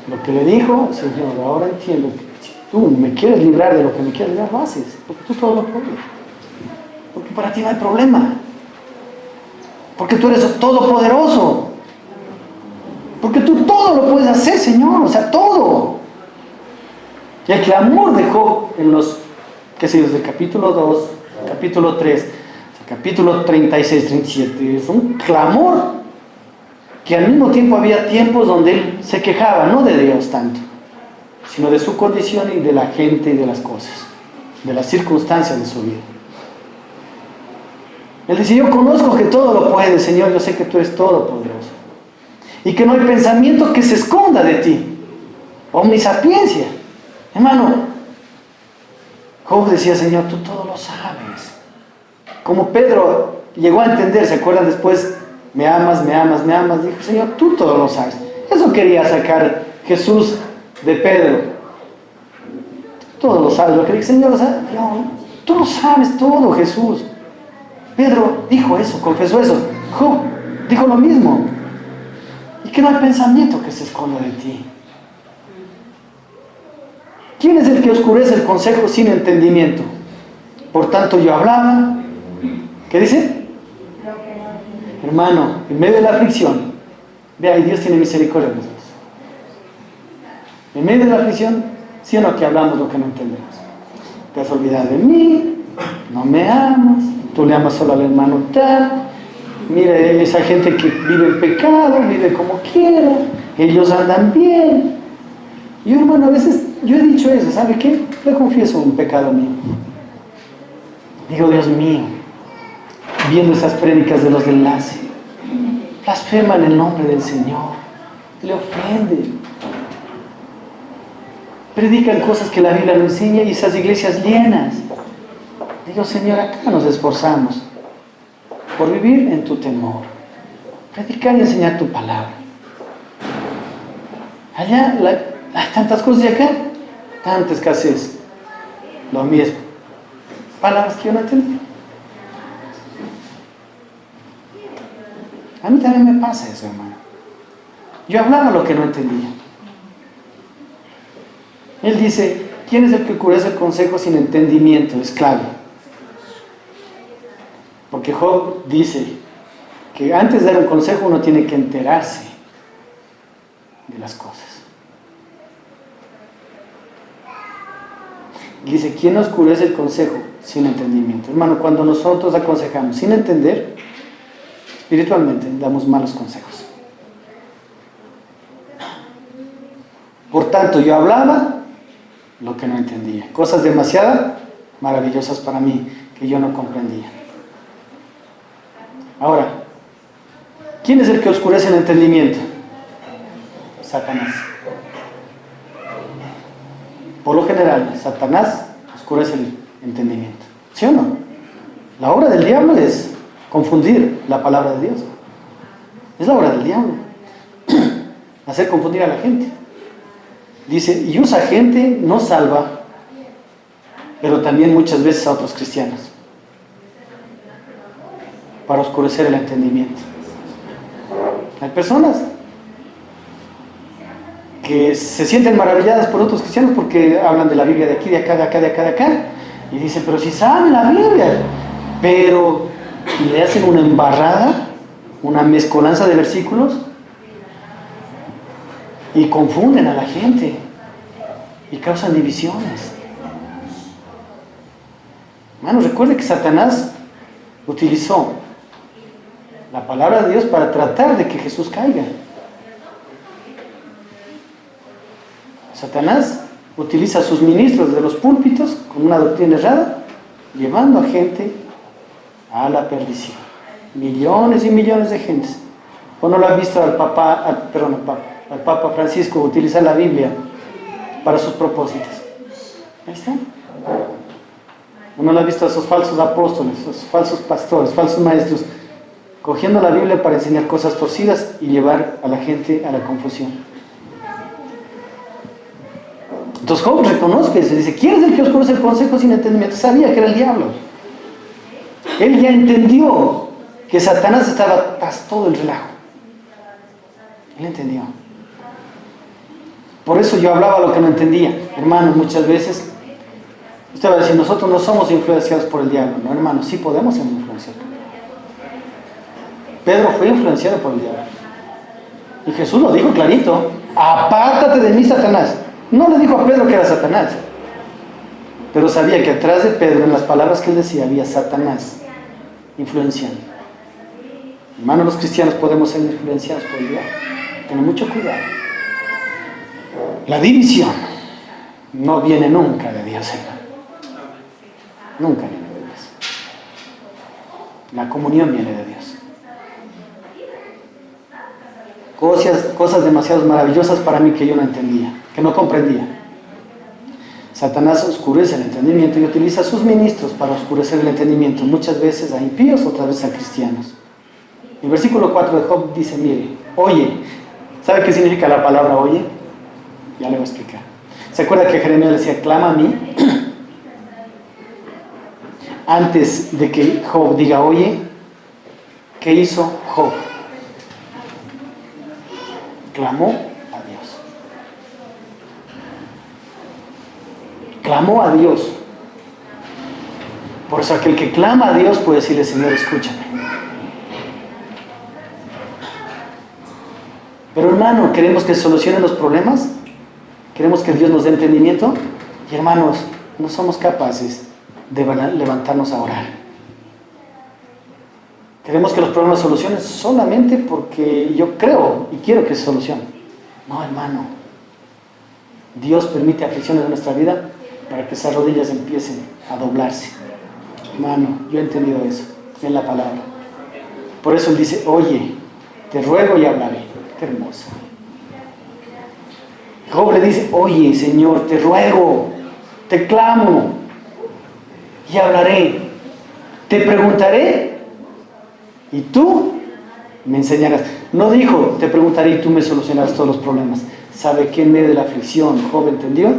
Lo que le dijo: Señor, ahora entiendo que si tú me quieres librar de lo que me quieres librar, lo haces, porque tú todo lo puedes. Porque para ti no hay problema. Porque tú eres todopoderoso. Porque tú todo lo puedes hacer, Señor, o sea, todo. Y el clamor de Job en los, desde el capítulo 2, capítulo 3, capítulo 36, 37, es un clamor que al mismo tiempo había tiempos donde él se quejaba, no de Dios tanto, sino de su condición y de la gente y de las cosas, de las circunstancias de su vida. Él dice: yo conozco que todo lo puedes, Señor, yo sé que tú eres todopoderoso y que no hay pensamiento que se esconda de ti. Omnisapiencia. Hermano, Job decía: Señor, tú todo lo sabes. Como Pedro llegó a entender, ¿se acuerdan después? Me amas, me amas, me amas. Dijo: Señor, tú todo lo sabes. Eso quería sacar Jesús de Pedro. Tú todo lo sabes. Lo que dice: Señor, no, tú lo sabes todo, Jesús. Pedro dijo eso, confesó eso. Job dijo lo mismo. Y que no hay pensamiento que se esconda de ti. ¿Quién es el que oscurece el consejo sin entendimiento? Por tanto yo hablaba. ¿Qué dice? Hermano, en medio de la aflicción, vea, y Dios tiene misericordia de nosotros. En medio de la aflicción, ¿sí o no que hablamos lo que no entendemos? Te has olvidado de mí, no me amas, tú le amas solo al hermano tal. Mira, esa gente que vive en pecado, vive como quiera, ellos andan bien. Yo, hermano, a veces yo he dicho eso, ¿sabe qué? Le confieso un pecado mío. Digo: Dios mío, viendo esas prédicas de los de enlace, blasfeman el nombre del Señor, le ofenden, predican cosas que la Biblia no enseña, y esas iglesias llenas. Digo: Señor, acá nos esforzamos por vivir en tu temor, predicar y enseñar tu palabra. Allá hay tantas cosas, y acá tanta escasez. Lo mío es palabras que yo no entendí. A mí también me pasa eso, hermano. Yo hablaba lo que no entendía. Él dice: ¿quién es el que oscurece el consejo sin entendimiento? Es clave. Porque Job dice que antes de dar un consejo uno tiene que enterarse de las cosas. Dice: ¿quién oscurece el consejo sin entendimiento? Hermano, cuando nosotros aconsejamos sin entender, espiritualmente damos malos consejos. Por tanto, yo hablaba lo que no entendía, cosas demasiado maravillosas para mí que yo no comprendía. Ahora, ¿quién es el que oscurece el entendimiento? Satanás. por lo general, Satanás oscurece el entendimiento. ¿Sí o no? La obra del diablo es confundir la palabra de Dios. Es la obra del diablo. Hacer confundir a la gente. Dice, y usa gente no salva, pero también muchas veces a otros cristianos, para oscurecer el entendimiento. Hay personas que se sienten maravilladas por otros cristianos porque hablan de la Biblia de aquí, de acá, de acá, de acá, de acá, y dicen, pero si saben la Biblia, pero le hacen una embarrada, una mezcolanza de versículos, y confunden a la gente, y causan divisiones. Hermanos, recuerde que Satanás utilizó la palabra de Dios para tratar de que Jesús caiga. Satanás utiliza a sus ministros de los púlpitos con una doctrina errada, llevando a gente a la perdición. Millones y millones de gentes. ¿O no lo ha visto al Papa Francisco utilizar la Biblia para sus propósitos? Ahí está. Uno lo ha visto a esos falsos apóstoles, esos falsos pastores, falsos maestros, cogiendo la Biblia para enseñar cosas torcidas y llevar a la gente a la confusión. Entonces Job reconoce y se dice, ¿quién es el que oscurece el consejo sin entendimiento? Sabía que era el diablo. Él ya entendió que Satanás estaba tras todo el relajo. Él entendió. Por eso yo hablaba lo que no entendía. Hermano, muchas veces usted va a decir, nosotros no somos influenciados por el diablo. No, hermano, sí podemos ser influenciados. Pedro fue influenciado por el diablo. Y Jesús lo dijo clarito, apártate de mí, Satanás. No le dijo a Pedro que era Satanás, pero sabía que atrás de Pedro, en las palabras que él decía, había Satanás influenciando. Hermanos, los cristianos podemos ser influenciados por el diablo. Ten mucho cuidado. La división no viene nunca de Dios, hermano. Nunca viene de Dios. La comunión viene de Dios. Cosas demasiado maravillosas para mí que yo no entendía, que no comprendía. Satanás oscurece el entendimiento y utiliza a sus ministros para oscurecer el entendimiento, muchas veces a impíos, otras veces a cristianos. El versículo 4 de Job dice, mire, oye. ¿Sabe qué significa la palabra oye? Ya le voy a explicar. ¿Se acuerda que Jeremías le decía, clama a mí? Antes de que Job diga oye, ¿qué hizo Job? Clamó a Dios. Clamó a Dios. Por eso aquel que clama a Dios puede decirle, Señor, escúchame. Pero hermano, ¿queremos que solucionen los problemas? ¿Queremos que Dios nos dé entendimiento? Y hermanos, no somos capaces de levantarnos a orar. Queremos que los problemas se solucionen solamente porque yo creo y quiero que se solucionen. No, hermano. Dios permite aflicciones en nuestra vida para que esas rodillas empiecen a doblarse. Hermano, yo he entendido eso en la palabra. Por eso Él dice, oye, te ruego y hablaré. Qué hermoso. Job le dice, oye, Señor, te ruego, te clamo y hablaré. Te preguntaré y tú me enseñarás. No dijo, te preguntaré y tú me solucionarás todos los problemas. ¿Sabe que en medio de la aflicción Job entendió?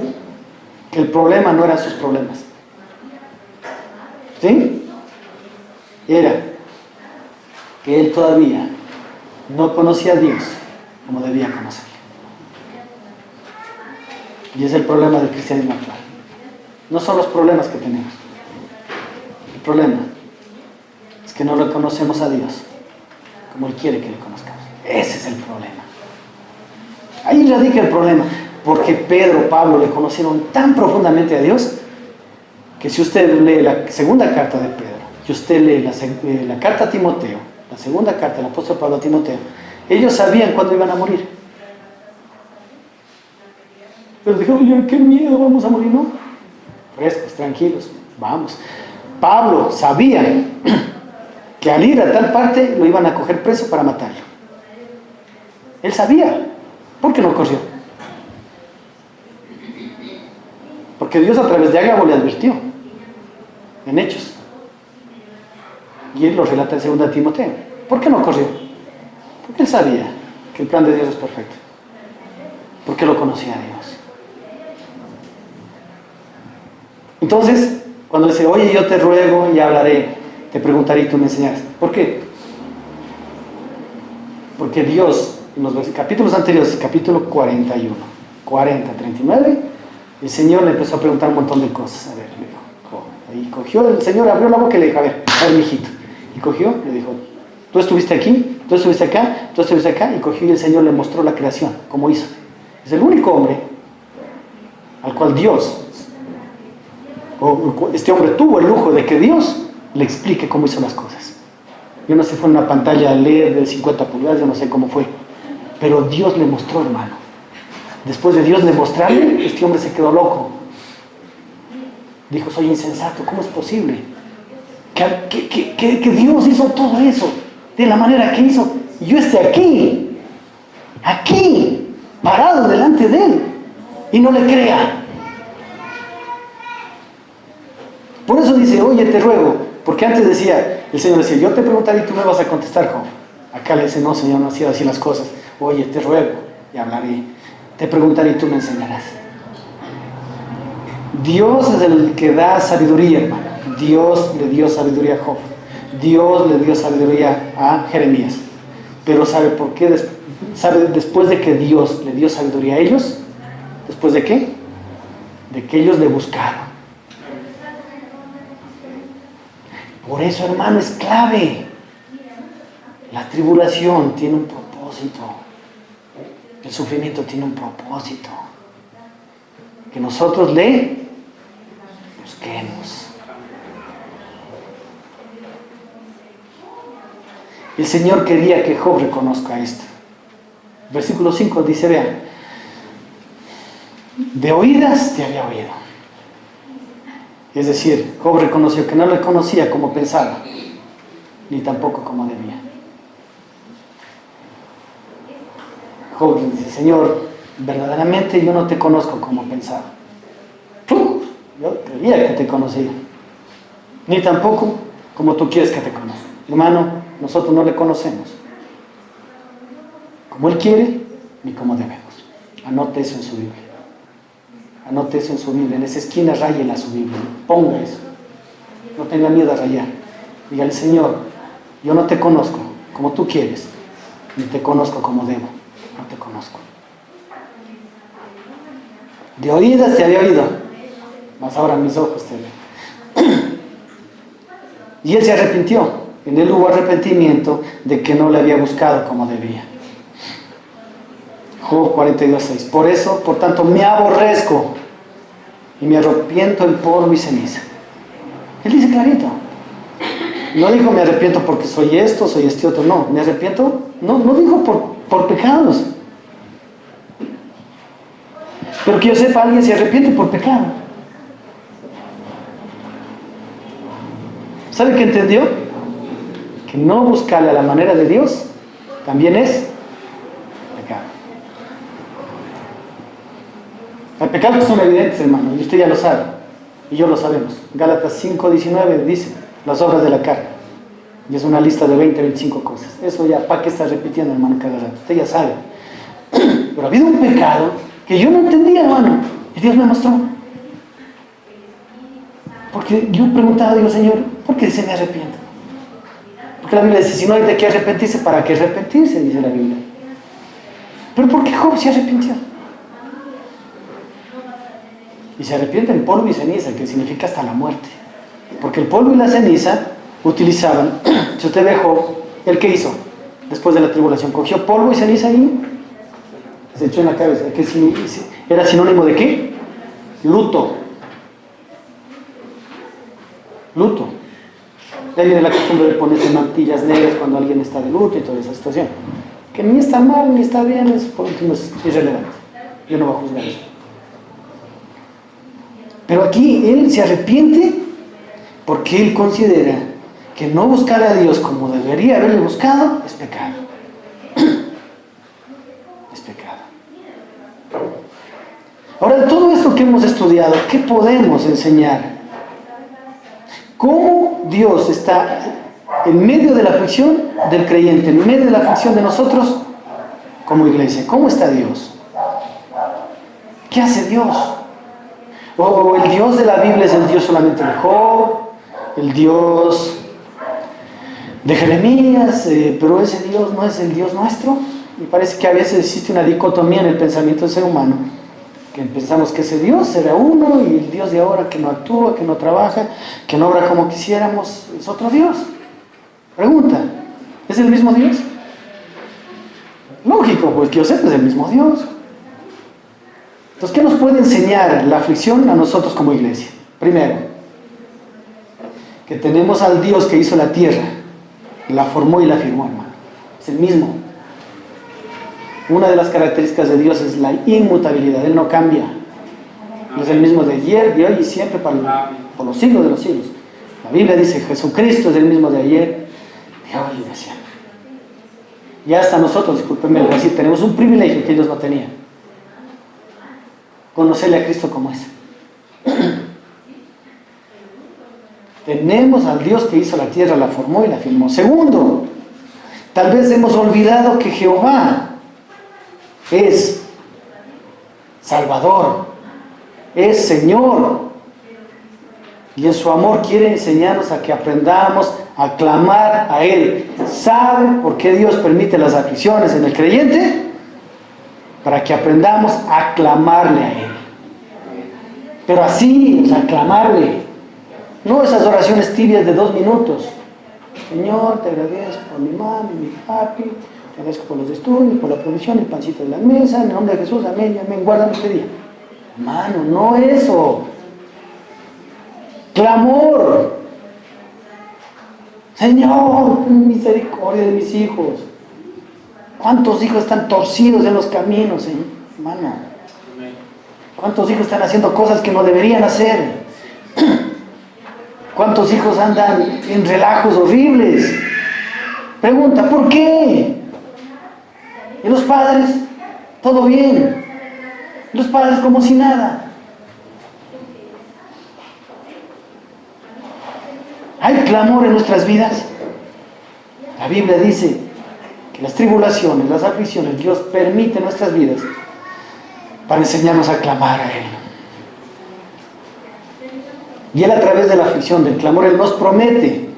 Que el problema no eran sus problemas. ¿Sí? Era que él todavía no conocía a Dios como debía conocerle. Y es el problema del cristianismo actual. No son los problemas que tenemos. El problema es que no reconocemos a Dios como Él quiere que le conozcamos. Ese es el problema. Ahí radica el problema. Porque Pedro, Pablo le conocieron tan profundamente a Dios que si usted lee la segunda carta de Pedro y usted lee la carta a Timoteo, la segunda carta del apóstol Pablo a Timoteo, ellos sabían cuándo iban a morir. Pero dijeron, qué miedo, vamos a morir, ¿no? Frescos, tranquilos, vamos. Pablo sabía que al ir a tal parte lo iban a coger preso para matarlo. Él sabía. ¿Por qué no corrió? Porque Dios a través de Ágabo le advirtió en Hechos. Y él lo relata en 2 Timoteo. ¿Por qué no corrió? Porque él sabía que el plan de Dios es perfecto. Porque lo conocía a Dios. Entonces, cuando dice, oye, yo te ruego y hablaré, te preguntaré y tú me enseñarás. ¿Por qué? Porque Dios, en los capítulos anteriores, capítulo 41, 40, 39, el Señor le empezó a preguntar un montón de cosas. A ver, le dijo, ahí cogió, el Señor abrió la boca y le dijo, a ver, mijito. Y cogió, le dijo, tú estuviste aquí, tú estuviste acá, tú estuviste acá, y cogió y el Señor le mostró la creación, cómo hizo. Es el único hombre al cual Dios, este hombre tuvo el lujo de que Dios le explique cómo hizo las cosas. Yo no sé, fue una pantalla LED de 50 pulgadas, yo no sé cómo fue, pero Dios le mostró, hermano. Después de Dios demostrarle, este hombre se quedó loco. Dijo, soy insensato, ¿cómo es posible? Que Dios hizo todo eso de la manera que hizo, y yo esté aquí, parado delante de Él, y no le crea. Por eso dice, oye, te ruego, porque antes decía, el Señor decía, yo te preguntaré y tú me vas a contestar, Job. Acá le dice, no, Señor, no ha sido así las cosas. Oye, te ruego y hablaré, te preguntaré y tú me enseñarás. Dios es el que da sabiduría, hermano. Dios le dio sabiduría a Job. Dios le dio sabiduría a Jeremías. Pero ¿sabe por qué? ¿Sabe después de que Dios le dio sabiduría a ellos? ¿Después de qué? De que ellos le buscaron. Por eso, hermano, es clave. La tribulación tiene un propósito. El sufrimiento tiene un propósito. Que nosotros le busquemos. El Señor quería que Job reconozca esto. Versículo 5 dice, vean, de oídas te había oído. Es decir, Job reconoció que no le conocía como pensaba, ni tampoco como debía. Job dice, Señor, verdaderamente yo no te conozco como pensaba. Yo creía que te conocía, ni tampoco como tú quieres que te conozca. Hermano, nosotros no le conocemos como Él quiere, ni como debemos. Anote eso en su Biblia. Anote eso en su Biblia. En esa esquina ráyela su Biblia. Ponga eso. No tenga miedo a rayar. Dígale, Señor, yo no te conozco como tú quieres, ni te conozco como debo. No te conozco. De oídas te había oído, mas ahora mis ojos te ven. Y él se arrepintió. En él hubo arrepentimiento de que no le había buscado como debía. Job 42:6. Por eso, por tanto, me aborrezco y me arrepiento en polvo y ceniza. Él dice clarito. No dijo me arrepiento porque soy esto, soy este otro. No, me arrepiento. No dijo por pecados. Pero que yo sepa, alguien se arrepiente por pecado. ¿Sabe qué entendió? Que no buscarle a la manera de Dios también es pecado. Hay pecados que son evidentes, hermano, y usted ya lo sabe, y yo lo sabemos. Gálatas 5:19 dice las obras de la carne, y es una lista de 20-25 cosas. Eso ya, ¿para qué está repitiendo, hermano, cada rato? Usted ya sabe. Pero ha habido un pecado que yo no entendía, hermano, y Dios me mostró. Porque yo preguntaba, digo, Señor, ¿por qué se me arrepiento? Porque la Biblia dice, si no hay de qué arrepentirse, ¿para qué arrepentirse? Dice la Biblia. ¿Pero por qué Job se arrepintió? Y se arrepiente en polvo y ceniza, que significa hasta la muerte. Porque el polvo y la ceniza utilizaban, si usted ve Job, ¿el qué hizo? Después de la tribulación, cogió polvo y ceniza y se echó en la cabeza. ¿Que era sinónimo de qué? Luto. Luto. De ahí viene la costumbre de ponerse mantillas negras cuando alguien está de luto y toda esa situación. Que ni está mal ni está bien, es por último es irrelevante. Yo no voy a juzgar eso. Pero aquí él se arrepiente porque él considera que no buscar a Dios como debería haberle buscado es pecado. Es pecado. Ahora, todo esto que que hemos estudiado, ¿qué podemos enseñar? ¿Cómo Dios está en medio de la aflicción del creyente, en medio de la aflicción de nosotros como iglesia? ¿Cómo está Dios? ¿Qué hace Dios? ¿O el Dios de la Biblia es el Dios solamente de Job, el Dios de Jeremías, pero ese Dios no es el Dios nuestro? Me parece que a veces existe una dicotomía en el pensamiento del ser humano, que pensamos que ese Dios era uno y el Dios de ahora que no actúa, que no trabaja, que no obra como quisiéramos, es otro Dios. Pregunta, ¿es el mismo Dios? Lógico, pues que yo sepa, es el mismo Dios. Entonces, ¿qué nos puede enseñar la aflicción a nosotros como iglesia? Primero, que tenemos al Dios que hizo la tierra, la formó y la firmó, hermano. Es el mismo. Una de las características de Dios es la inmutabilidad. Él no cambia. Él es el mismo de ayer, de hoy y siempre por los siglos de los siglos. La Biblia dice, Jesucristo es el mismo de ayer, de hoy y de siempre. Y hasta nosotros, discúlpenme decir, tenemos un privilegio que ellos no tenían. Conocerle a Cristo como es. Tenemos al Dios que hizo la tierra, la formó y la firmó. Segundo, tal vez hemos olvidado que Jehová es Salvador, es Señor, y en su amor quiere enseñarnos a que aprendamos a clamar a Él. ¿Sabe por qué Dios permite las aflicciones en el creyente? Para que aprendamos a clamarle a Él. Pero así, o sea, clamarle. No esas oraciones tibias de 2 minutos. Señor, te agradezco por mi mami, mi papi, te agradezco por los estudios, por la provisión, el pancito de la mesa, en el nombre de Jesús, amén, amén, guárdame este día. Hermano, no eso. Clamor. Señor, ten misericordia de mis hijos. ¿Cuántos hijos están torcidos en los caminos, hermano? ¿Cuántos hijos están haciendo cosas que no deberían hacer? ¿Cuántos hijos andan en relajos horribles? Pregunta, ¿por qué? ¿Y los padres? ¿Todo bien? ¿Y los padres como si nada? ¿Hay clamor en nuestras vidas? La Biblia dice que las tribulaciones, las aflicciones, Dios permite en nuestras vidas para enseñarnos a clamar a Él. Y Él, a través de la aflicción, del clamor, Él nos promete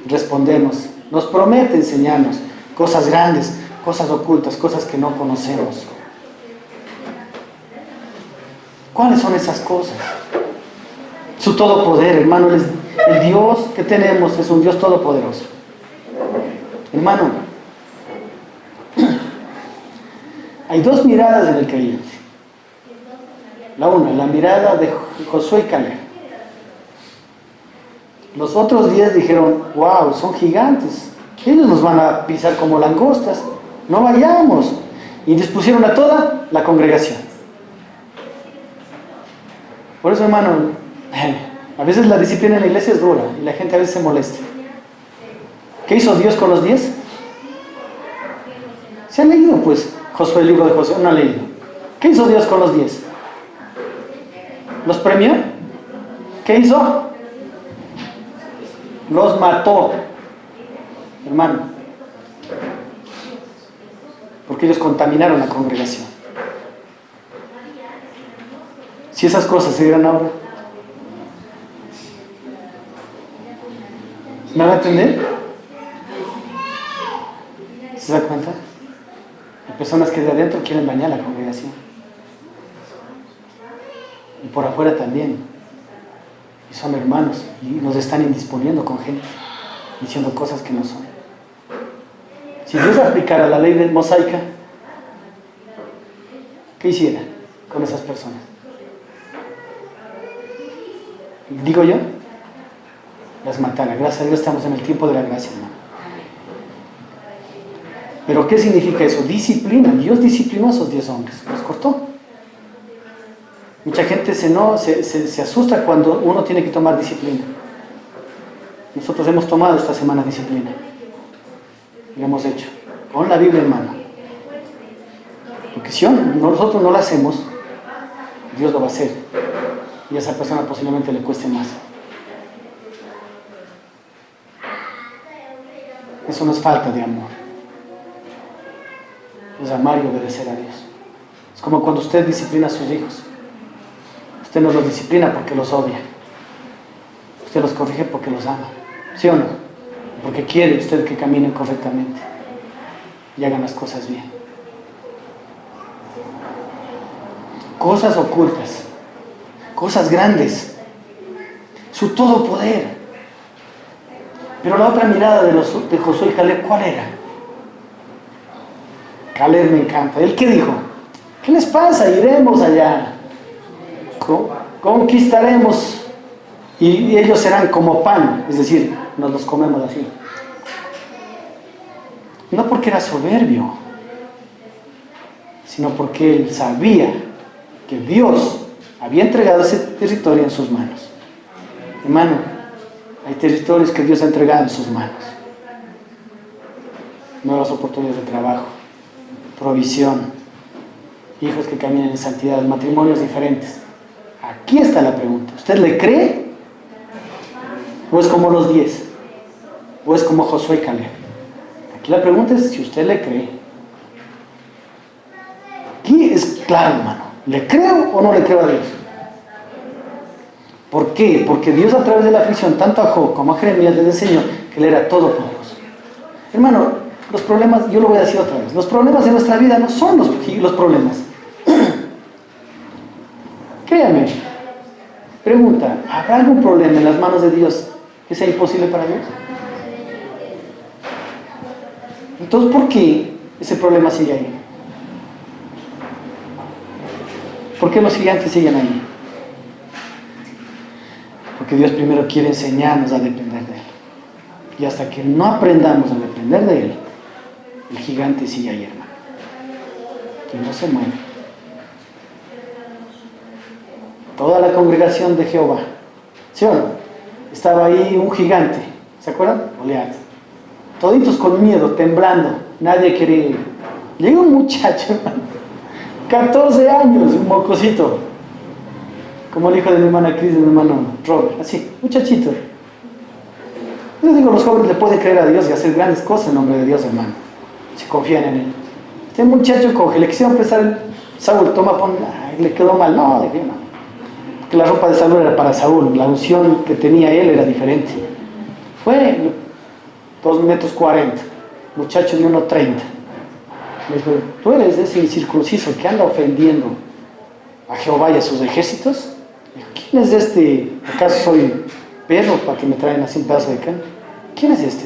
respondernos, nos promete enseñarnos cosas grandes, cosas ocultas, cosas que no conocemos. ¿Cuáles son esas cosas? Su todopoder, hermano. El Dios que tenemos es un Dios todopoderoso. Hermano, hay 2 miradas en el creyente. La una, la mirada de Josué y Caleb. Los otros 10 dijeron, wow, son gigantes, ellos nos van a pisar como langostas, no vayamos. Y dispusieron a toda la congregación. Por eso, hermano, a veces la disciplina en la iglesia es dura y la gente a veces se molesta. ¿Qué hizo Dios con los 10? ¿Se han leído, pues, Josué, el libro de Josué? No han leído. ¿Qué hizo Dios con los 10? ¿Los premió? ¿Qué hizo? Los mató, hermano, porque ellos contaminaron la congregación. Si esas cosas se dieran ahora, ¿me van a entender? ¿Se da cuenta? Hay personas que de adentro quieren dañar la congregación y por afuera también. Y son hermanos y nos están indisponiendo con gente, diciendo cosas que no son. Si Dios aplicara la ley mosaica, ¿qué hiciera con esas personas? Digo yo, las matara. Gracias a Dios estamos en el tiempo de la gracia, hermano. Pero ¿qué significa eso? Disciplina. Dios disciplinó a esos 10 hombres, los cortó. Mucha gente se asusta cuando uno tiene que tomar disciplina. Nosotros hemos tomado esta semana disciplina. Lo hemos hecho. Con la Biblia en mano. Porque si nosotros no lo hacemos, Dios lo va a hacer. y a esa persona posiblemente le cueste más. Eso no es falta de amor. Es amar y obedecer a Dios. Es como cuando usted disciplina a sus hijos. Usted no los disciplina porque los odia. Usted los corrige porque los ama. ¿Sí o no? Porque quiere usted que caminen correctamente y hagan las cosas bien. Cosas ocultas, cosas grandes, su todo poder. Pero la otra mirada de Josué y Caleb, ¿cuál era? Caleb me encanta. ¿Él qué dijo? ¿Qué les pasa? Iremos allá, conquistaremos y ellos serán como pan, es decir, nos los comemos así. No porque era soberbio, sino porque él sabía que Dios había entregado ese territorio en sus manos. Hermano, hay territorios que Dios ha entregado en sus manos. Nuevas oportunidades de trabajo, provisión, hijos que caminen en santidad, matrimonios diferentes. Aquí está la pregunta. ¿Usted le cree? ¿O es como los 10? ¿O es como Josué y Caleb? Aquí la pregunta es si usted le cree. Aquí es claro, hermano. ¿Le creo o no le creo a Dios? ¿Por qué? Porque Dios a través de la aflicción, tanto a Job como a Jeremías, les enseñó que Él era todopoderoso. Hermano, los problemas, yo lo voy a decir otra vez, los problemas de nuestra vida no son los problemas. Créame, pregunta, ¿habrá algún problema en las manos de Dios que sea imposible para Dios? Entonces, ¿por qué ese problema sigue ahí? ¿Por qué los gigantes siguen ahí? Porque Dios primero quiere enseñarnos a depender de Él. Y hasta que no aprendamos a depender de Él, el gigante sigue ahí, hermano. Y no se mueve. Toda la congregación de Jehová, ¿sí o no? Estaba ahí un gigante, ¿se acuerdan? Goliat. Toditos con miedo, temblando, nadie quería ir. Llega un muchacho, hermano, 14 años, un mocosito, como el hijo de mi hermana Cris y de mi hermano Robert, así, muchachito. Yo digo, los jóvenes le pueden creer a Dios y hacer grandes cosas en nombre de Dios, hermano, si confían en Él. Este muchacho coge, le quisieron prestar Saúl, toma, pon, ay, le quedó mal, no, de bien, no. Porque la ropa de Saúl era para Saúl, la unción que tenía él era diferente. Fue 2 metros 40, muchacho de 1,30. Le dijo, ¿tú eres ese incircunciso que anda ofendiendo a Jehová y a sus ejércitos? Dijo, ¿quién es este? ¿Acaso soy perro para que me traen así un pedazo de carne? ¿Quién es este?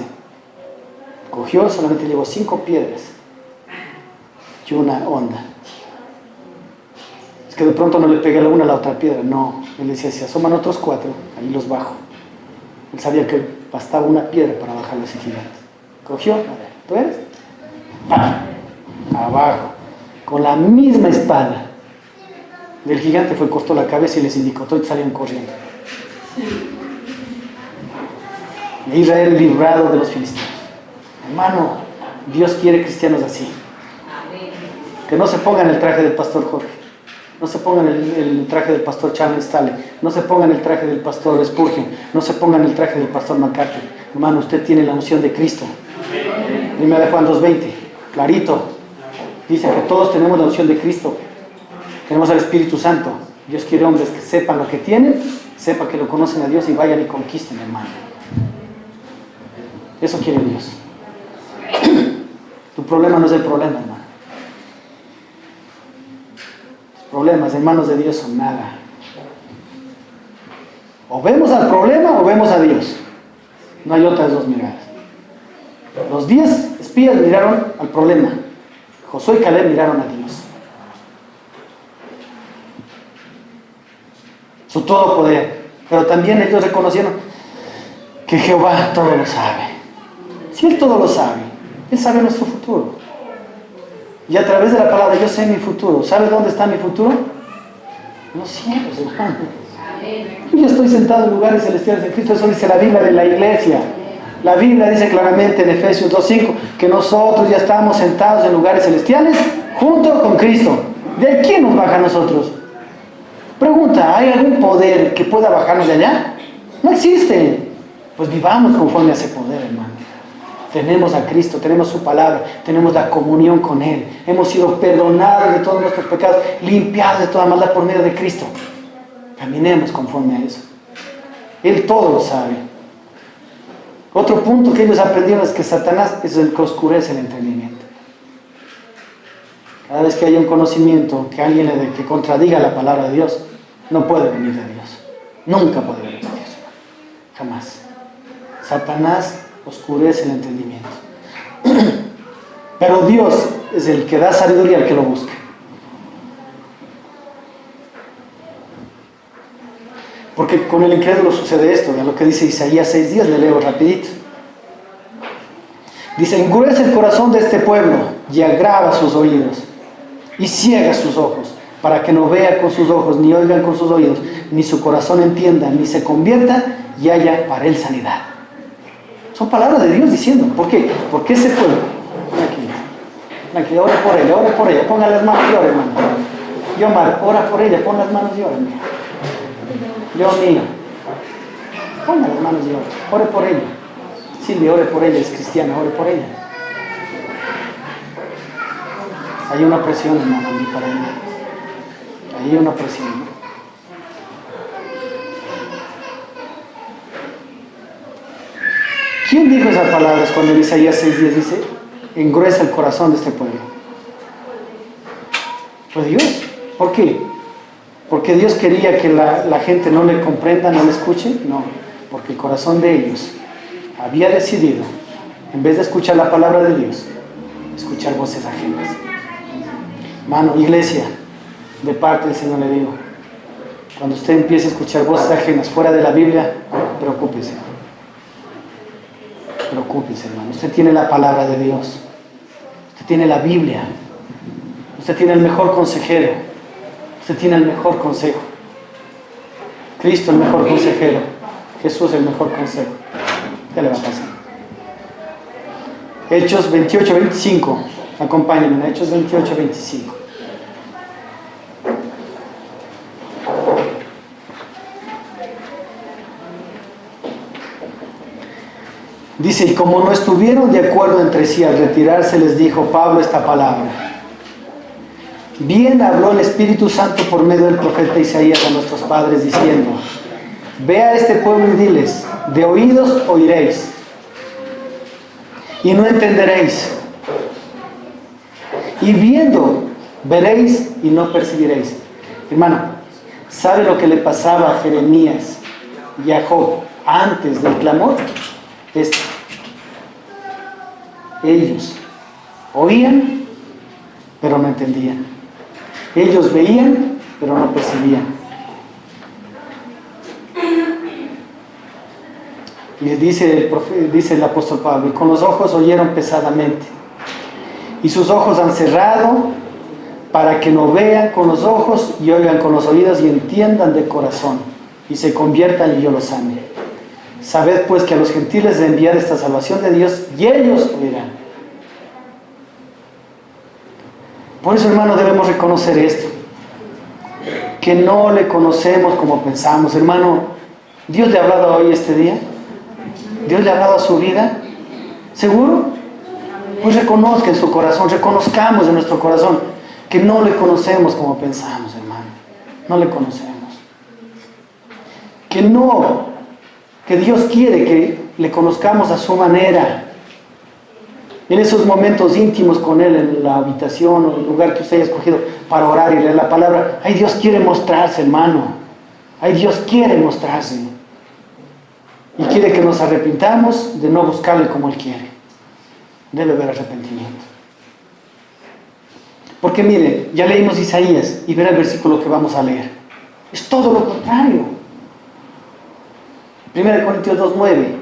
Cogió, solamente llevó 5 piedras y una onda. Es que de pronto no le pegué la una a la otra piedra, no. Él decía, si asoman otros 4, ahí los bajo. Él sabía que bastaba una piedra para bajar a ese gigante. Cogió, a ver, ¿tú eres? ¡Pah! Abajo, con la misma espada del gigante fue, cortó la cabeza y les indicó, todos salieron corriendo. Israel librado de los filisteos. Hermano, Dios quiere cristianos así. Que no se pongan el traje del pastor Jorge, no se pongan el traje del pastor Charles Stanley, no se pongan el traje del pastor Spurgeon, no se pongan el traje del pastor MacArthur. Hermano, usted tiene la unción de Cristo. 1 Juan 2:20, clarito. Dice que todos tenemos la unción de Cristo. Tenemos al Espíritu Santo. Dios quiere hombres que sepan lo que tienen, sepan que lo conocen a Dios y vayan y conquisten, hermano. Eso quiere Dios. Tu problema no es el problema, hermano. Los problemas en manos de Dios son nada. O vemos al problema o vemos a Dios. No hay otras dos miradas. Los 10 espías miraron al problema. Josué y Caleb miraron a Dios. Su todo poder. Pero también ellos reconocieron que Jehová todo lo sabe. Si Él todo lo sabe, Él sabe nuestro futuro. Y a través de la palabra, yo sé mi futuro. ¿Sabe dónde está mi futuro? En los cielos, hermano. Yo ya estoy sentado en lugares celestiales en Cristo. Eso dice la Biblia de la iglesia. La Biblia dice claramente en Efesios 2:5 que nosotros ya estamos sentados en lugares celestiales junto con Cristo. ¿De quién nos baja a nosotros? Pregunta, ¿hay algún poder que pueda bajarnos de allá? No existe. Pues vivamos conforme a ese poder, hermano. Tenemos a Cristo, tenemos su palabra, tenemos la comunión con Él. Hemos sido perdonados de todos nuestros pecados, limpiados de toda maldad por medio de Cristo. Caminemos conforme a eso. Él todo lo sabe. Otro punto que ellos aprendieron es que Satanás es el que oscurece el entendimiento. Cada vez que hay un conocimiento, que alguien que contradiga la palabra de Dios, no puede venir de Dios. Nunca puede venir de Dios. Jamás. Satanás oscurece el entendimiento. Pero Dios es el que da sabiduría al que lo busca. Porque con el incrédulo sucede esto, de lo que dice Isaías 6:10, le leo rapidito. Dice, endurece el corazón de este pueblo y agrava sus oídos y ciega sus ojos, para que no vea con sus ojos, ni oigan con sus oídos, ni su corazón entienda, ni se convierta y haya para él sanidad. Son palabras de Dios diciendo, ¿por qué? Porque ese pueblo, tranquilo, ore por ella, ponga las manos y ore, hermano. Yo, Mar, ora por ella, pon las manos y ore, hermano. Yo, mío, ponga las manos y ore por ella. Silvia, ore por ella, es cristiana, ore por ella. Hay una presión, hermano, para ella. Hay una presión, ¿no? ¿Quién dijo esas palabras cuando en Isaías 6:10 dice, engruesa el corazón de este pueblo? Pues Dios. ¿Por qué? ¿Porque Dios quería que la gente no le comprenda, no le escuche? No, porque el corazón de ellos había decidido, en vez de escuchar la palabra de Dios, escuchar voces ajenas. Hermano, iglesia, de parte del Señor le digo, cuando usted empiece a escuchar voces ajenas fuera de la Biblia, preocúpese. Preocúpese, hermano. Usted tiene la palabra de Dios. Usted tiene la Biblia. Usted tiene el mejor consejero. Usted tiene el mejor consejo. Cristo el mejor consejero. Jesús el mejor consejo. ¿Qué le va a pasar? Hechos 28:25. Acompáñenme, Hechos 28:25. Dice, y como no estuvieron de acuerdo entre sí al retirarse, les dijo Pablo esta palabra. Bien habló el Espíritu Santo por medio del profeta Isaías a nuestros padres diciendo, ve a este pueblo y diles, de oídos oiréis y no entenderéis, y viendo veréis y no percibiréis. Hermano, ¿sabe lo que le pasaba a Jeremías y a Job antes del clamor? Ellos oían, pero no entendían. Ellos veían, pero no percibían. Y dice el apóstol Pablo, y con los ojos oyeron pesadamente, y sus ojos han cerrado, para que no vean con los ojos y oigan con los oídos y entiendan de corazón, y se conviertan y yo los sane. Sabed pues que a los gentiles de enviar esta salvación de Dios, y ellos oirán. Por eso, hermano, debemos reconocer esto, que no le conocemos como pensamos. Hermano, ¿Dios le ha hablado hoy este día? ¿Dios le ha hablado a su vida? ¿Seguro? Pues reconozca en su corazón, reconozcamos en nuestro corazón que no le conocemos como pensamos, hermano. No le conocemos. Que Dios quiere que le conozcamos a su manera. En esos momentos íntimos con Él, en la habitación o el lugar que usted haya escogido para orar y leer la palabra, ahí Dios quiere mostrarse, hermano. Ahí Dios quiere mostrarse. Y quiere que nos arrepintamos de no buscarle como Él quiere. Debe haber arrepentimiento. Porque mire, ya leímos Isaías y verá el versículo que vamos a leer. Es todo lo contrario. 1 Corintios 2:9.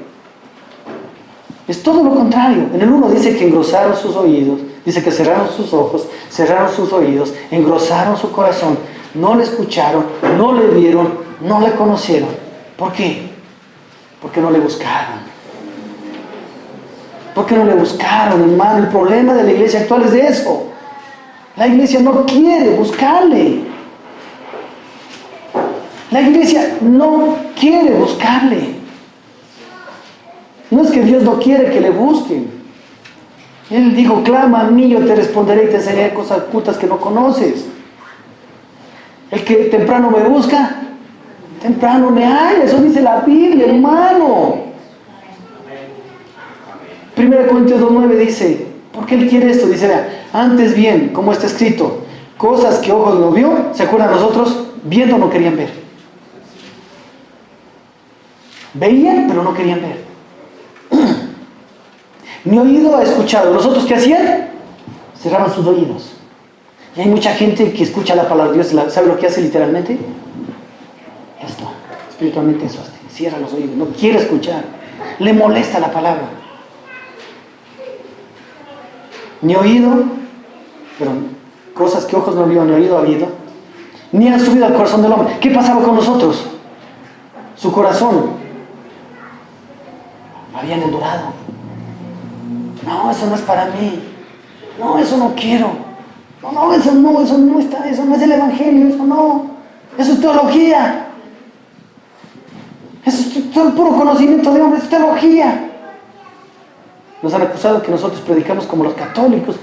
Es todo lo contrario. En el 1 dice que engrosaron sus oídos, dice que cerraron sus ojos, cerraron sus oídos, engrosaron su corazón, no le escucharon, no le vieron, no le conocieron. ¿Por qué? Porque no le buscaron. Porque no le buscaron, hermano. El problema de la iglesia actual es de eso. La iglesia no quiere buscarle. La iglesia no quiere buscarle. No es que Dios no quiere que le busquen. Él dijo, clama a mí, yo te responderé y te enseñaré cosas ocultas que no conoces. El que temprano me busca, temprano me halla. Eso dice la Biblia, hermano. 1 Corintios 2:9 dice, ¿por qué Él quiere esto? Dice, vea, antes bien, como está escrito, cosas que ojos no vio, ¿se acuerdan nosotros? Viendo no querían ver. Veían, pero no querían ver. Mi oído ha escuchado. ¿Los otros qué hacían? Cerraban sus oídos. Y hay mucha gente que escucha la palabra de Dios. ¿Sabe lo que hace literalmente? Esto. Espiritualmente eso hace. Cierra los oídos. No quiere escuchar. Le molesta la palabra. Ni oído, pero cosas que ojos no vio, ni oído ha habido, ni han subido al corazón del hombre. ¿Qué pasaba con nosotros? Su corazón habían endurado. No, eso no es para mí. No, eso no quiero. No, eso no está, eso no es el evangelio, eso no. Eso es teología. Eso es puro conocimiento de hombre, es teología. Nos han acusado que nosotros predicamos como los católicos.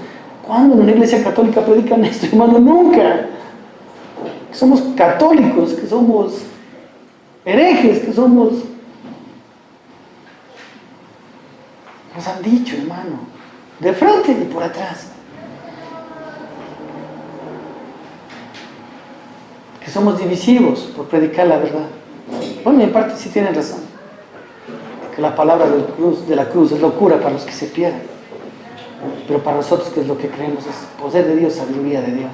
¿Cuándo en una iglesia católica predican esto, hermano? Nunca. Que somos católicos, que somos herejes, que somos... Nos han dicho, hermano, de frente y por atrás, que somos divisivos por predicar la verdad. Bueno, en parte sí tienen razón, que la palabra de la cruz es locura para los que se pierden, pero para nosotros, que es lo que creemos, es poder de Dios, sabiduría de Dios.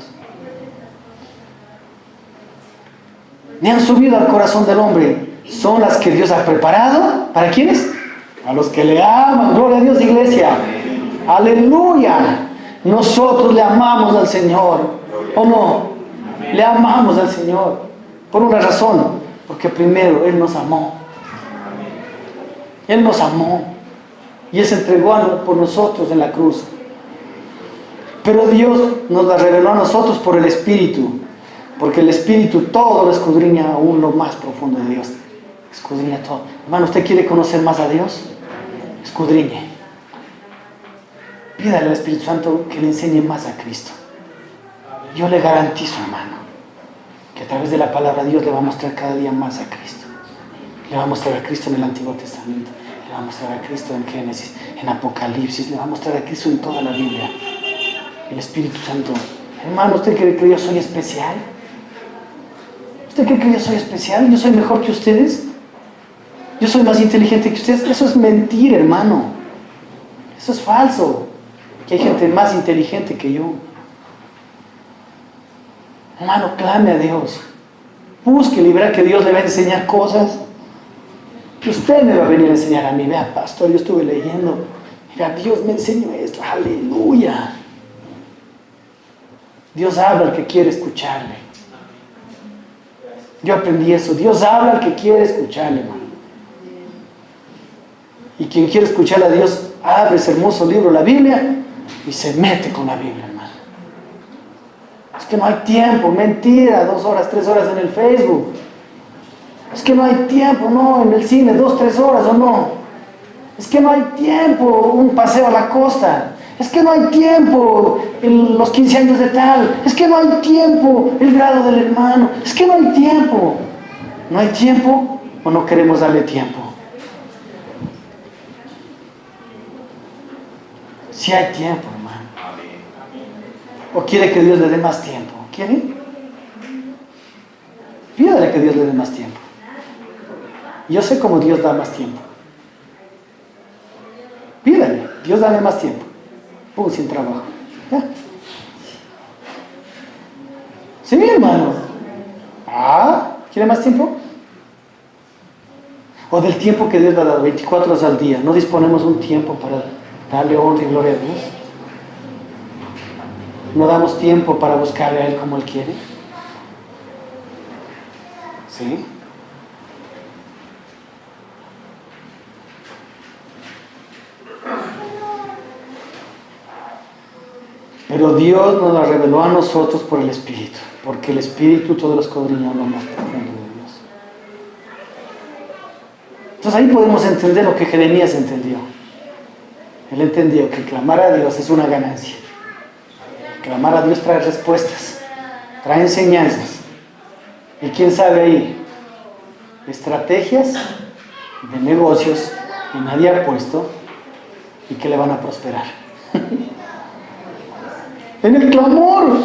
Ni han subido al corazón del hombre, son las que Dios ha preparado. ¿Para quiénes? A los que le aman. Gloria a Dios, iglesia. Aleluya. Nosotros le amamos al Señor, ¿o no? Le amamos al Señor por una razón, porque primero Él nos amó. Él nos amó y Él se entregó por nosotros en la cruz. Pero Dios nos la reveló a nosotros por el Espíritu, porque el Espíritu todo lo escudriña aún lo más profundo de Dios. Escudriña todo. Hermano, ¿usted quiere conocer más a Dios? Escudriñe. Pídale al Espíritu Santo que le enseñe más a Cristo. Yo le garantizo, hermano, que a través de la palabra Dios le va a mostrar cada día más a Cristo. Le va a mostrar a Cristo en el Antiguo Testamento, le va a mostrar a Cristo en Génesis, en Apocalipsis, le va a mostrar a Cristo en toda la Biblia. El Espíritu Santo. Hermano, ¿usted cree que yo soy especial? ¿Usted cree que yo soy especial? ¿Yo soy mejor que ustedes? ¿Yo soy más inteligente que ustedes? Eso es mentira, hermano. Eso es falso. Que hay gente más inteligente que yo. Hermano, clame a Dios. Búsquele y verá que Dios le va a enseñar cosas que usted me va a venir a enseñar a mí. Vea, pastor, yo estuve leyendo. Mira, Dios me enseñó esto. Aleluya. Dios habla al que quiere escucharle. Yo aprendí eso. Dios habla al que quiere escucharle, hermano. Y quien quiere escuchar a Dios, abre ese hermoso libro, la Biblia, y se mete con la Biblia, hermano. Es que no hay tiempo, mentira, 2 horas, 3 horas en el Facebook. Es que no hay tiempo, no, en el cine, 2, 3 horas, ¿o no? Es que no hay tiempo, un paseo a la costa. Es que no hay tiempo, los 15 años de tal. Es que no hay tiempo, el grado del hermano. Es que no hay tiempo. ¿No hay tiempo o no queremos darle tiempo? Si hay tiempo, hermano. ¿O quiere que Dios le dé más tiempo? ¿Quiere? Pídale que Dios le dé más tiempo. Yo sé cómo Dios da más tiempo. Pídale, Dios dame más tiempo. Pum, sin trabajo. ¿Ya? Sí, hermano. ¿Quiere más tiempo? O del tiempo que Dios le ha dado, 24 horas al día. ¿No disponemos un tiempo para darle honra y gloria a Dios? ¿No damos tiempo para buscarle a Él como Él quiere? ¿Sí? Pero Dios nos la reveló a nosotros por el Espíritu, porque el Espíritu todo lo escudriña lo más profundo de Dios. Entonces ahí podemos entender lo que Jeremías entendió. Él entendió que clamar a Dios es una ganancia. Clamar a Dios trae respuestas, trae enseñanzas. Y quién sabe ahí, estrategias de negocios que nadie ha puesto y que le van a prosperar. En el clamor.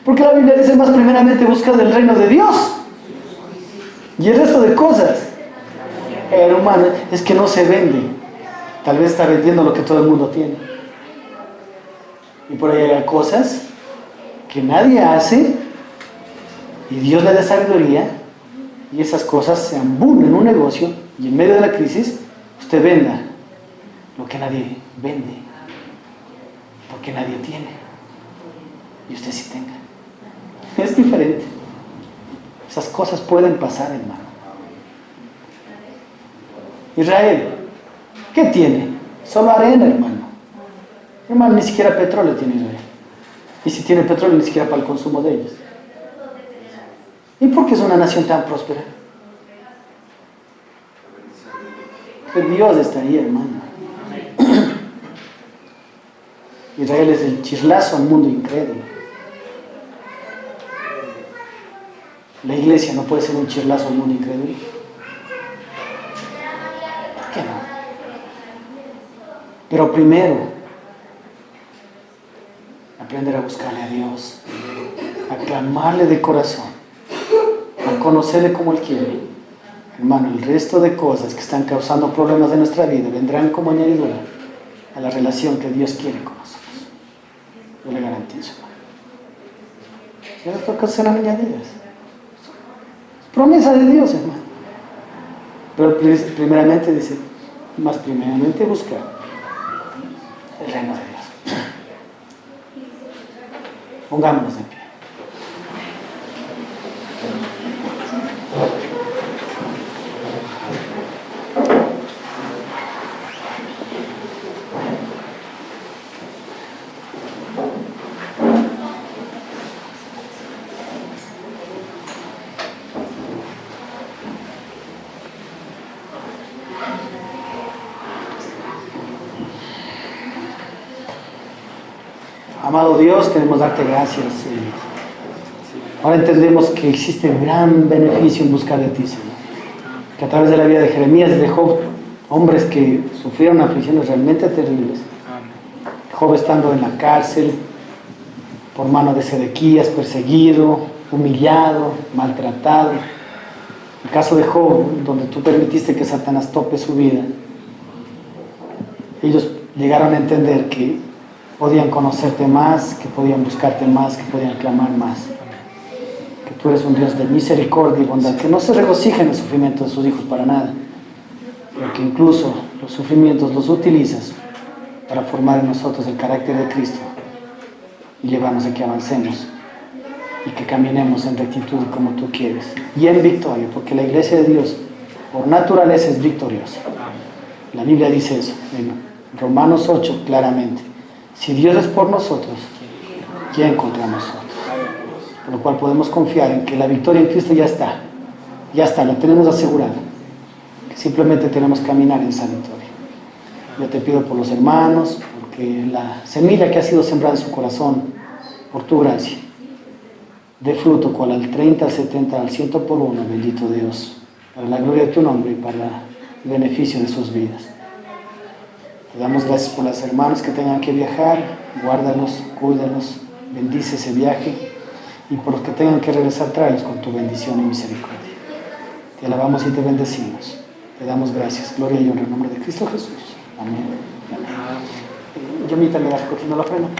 Porque la Biblia dice más primeramente buscad el reino de Dios. Y el resto de cosas. Hermano, es que no se vende. Tal vez está vendiendo lo que todo el mundo tiene. Y por ahí hay cosas que nadie hace y Dios le da sabiduría y esas cosas se boom en un negocio y en medio de la crisis usted venda lo que nadie vende porque nadie tiene y usted sí tenga. Es diferente. Esas cosas pueden pasar, hermano. Israel, ¿qué tiene? Solo arena, hermano. Hermano, ni siquiera petróleo tiene Israel. Y si tiene petróleo, ni siquiera para el consumo de ellos. ¿Y por qué es una nación tan próspera? Que Dios está ahí, hermano. Israel es el chirlazo al mundo incrédulo. La iglesia no puede ser un chirlazo al mundo incrédulo. ¿Por qué no? Pero primero, aprender a buscarle a Dios, a clamarle de corazón, a conocerle como Él quiere. Hermano, el resto de cosas que están causando problemas de nuestra vida vendrán como añadidura a la relación que Dios quiere con nosotros. Yo le garantizo, hermano. Y las otras cosas serán añadidas. Promesa de Dios, hermano. Pero primeramente dice, más primeramente buscar el reino de Dios. Pongámonos de pie. Amado Dios, queremos darte gracias. Ahora entendemos que existe un gran beneficio en buscar de ti, Señor. Que a través de la vida de Jeremías y de Job, hombres que sufrieron aflicciones realmente terribles. Job estando en la cárcel, por mano de Sedequías, perseguido, humillado, maltratado. El caso de Job, donde tú permitiste que Satanás tope su vida. Ellos llegaron a entender que podían conocerte más, que podían buscarte más, que podían clamar más. Que tú eres un Dios de misericordia y bondad, que no se regocija en el sufrimiento de sus hijos para nada, pero que incluso los sufrimientos los utilizas para formar en nosotros el carácter de Cristo y llevarnos a que avancemos y que caminemos en rectitud como tú quieres y en victoria, porque la iglesia de Dios por naturaleza es victoriosa. La Biblia dice eso en Romanos 8 claramente. Si Dios es por nosotros, ¿quién contra nosotros? Por lo cual podemos confiar en que la victoria en Cristo ya está, la tenemos asegurada, que simplemente tenemos que caminar en esa victoria. Yo te pido por los hermanos, porque la semilla que ha sido sembrada en su corazón, por tu gracia, dé fruto cual al 30, al 70, al 100 por uno, bendito Dios, para la gloria de tu nombre y para el beneficio de sus vidas. Te damos gracias por las hermanas que tengan que viajar, guárdalos, cuídalos, bendice ese viaje, y por los que tengan que regresar, tráelos con tu bendición y misericordia. Te alabamos y te bendecimos. Te damos gracias, gloria y honra en nombre de Cristo Jesús. Amén. Amén. Yo me vas cogiendo la frena.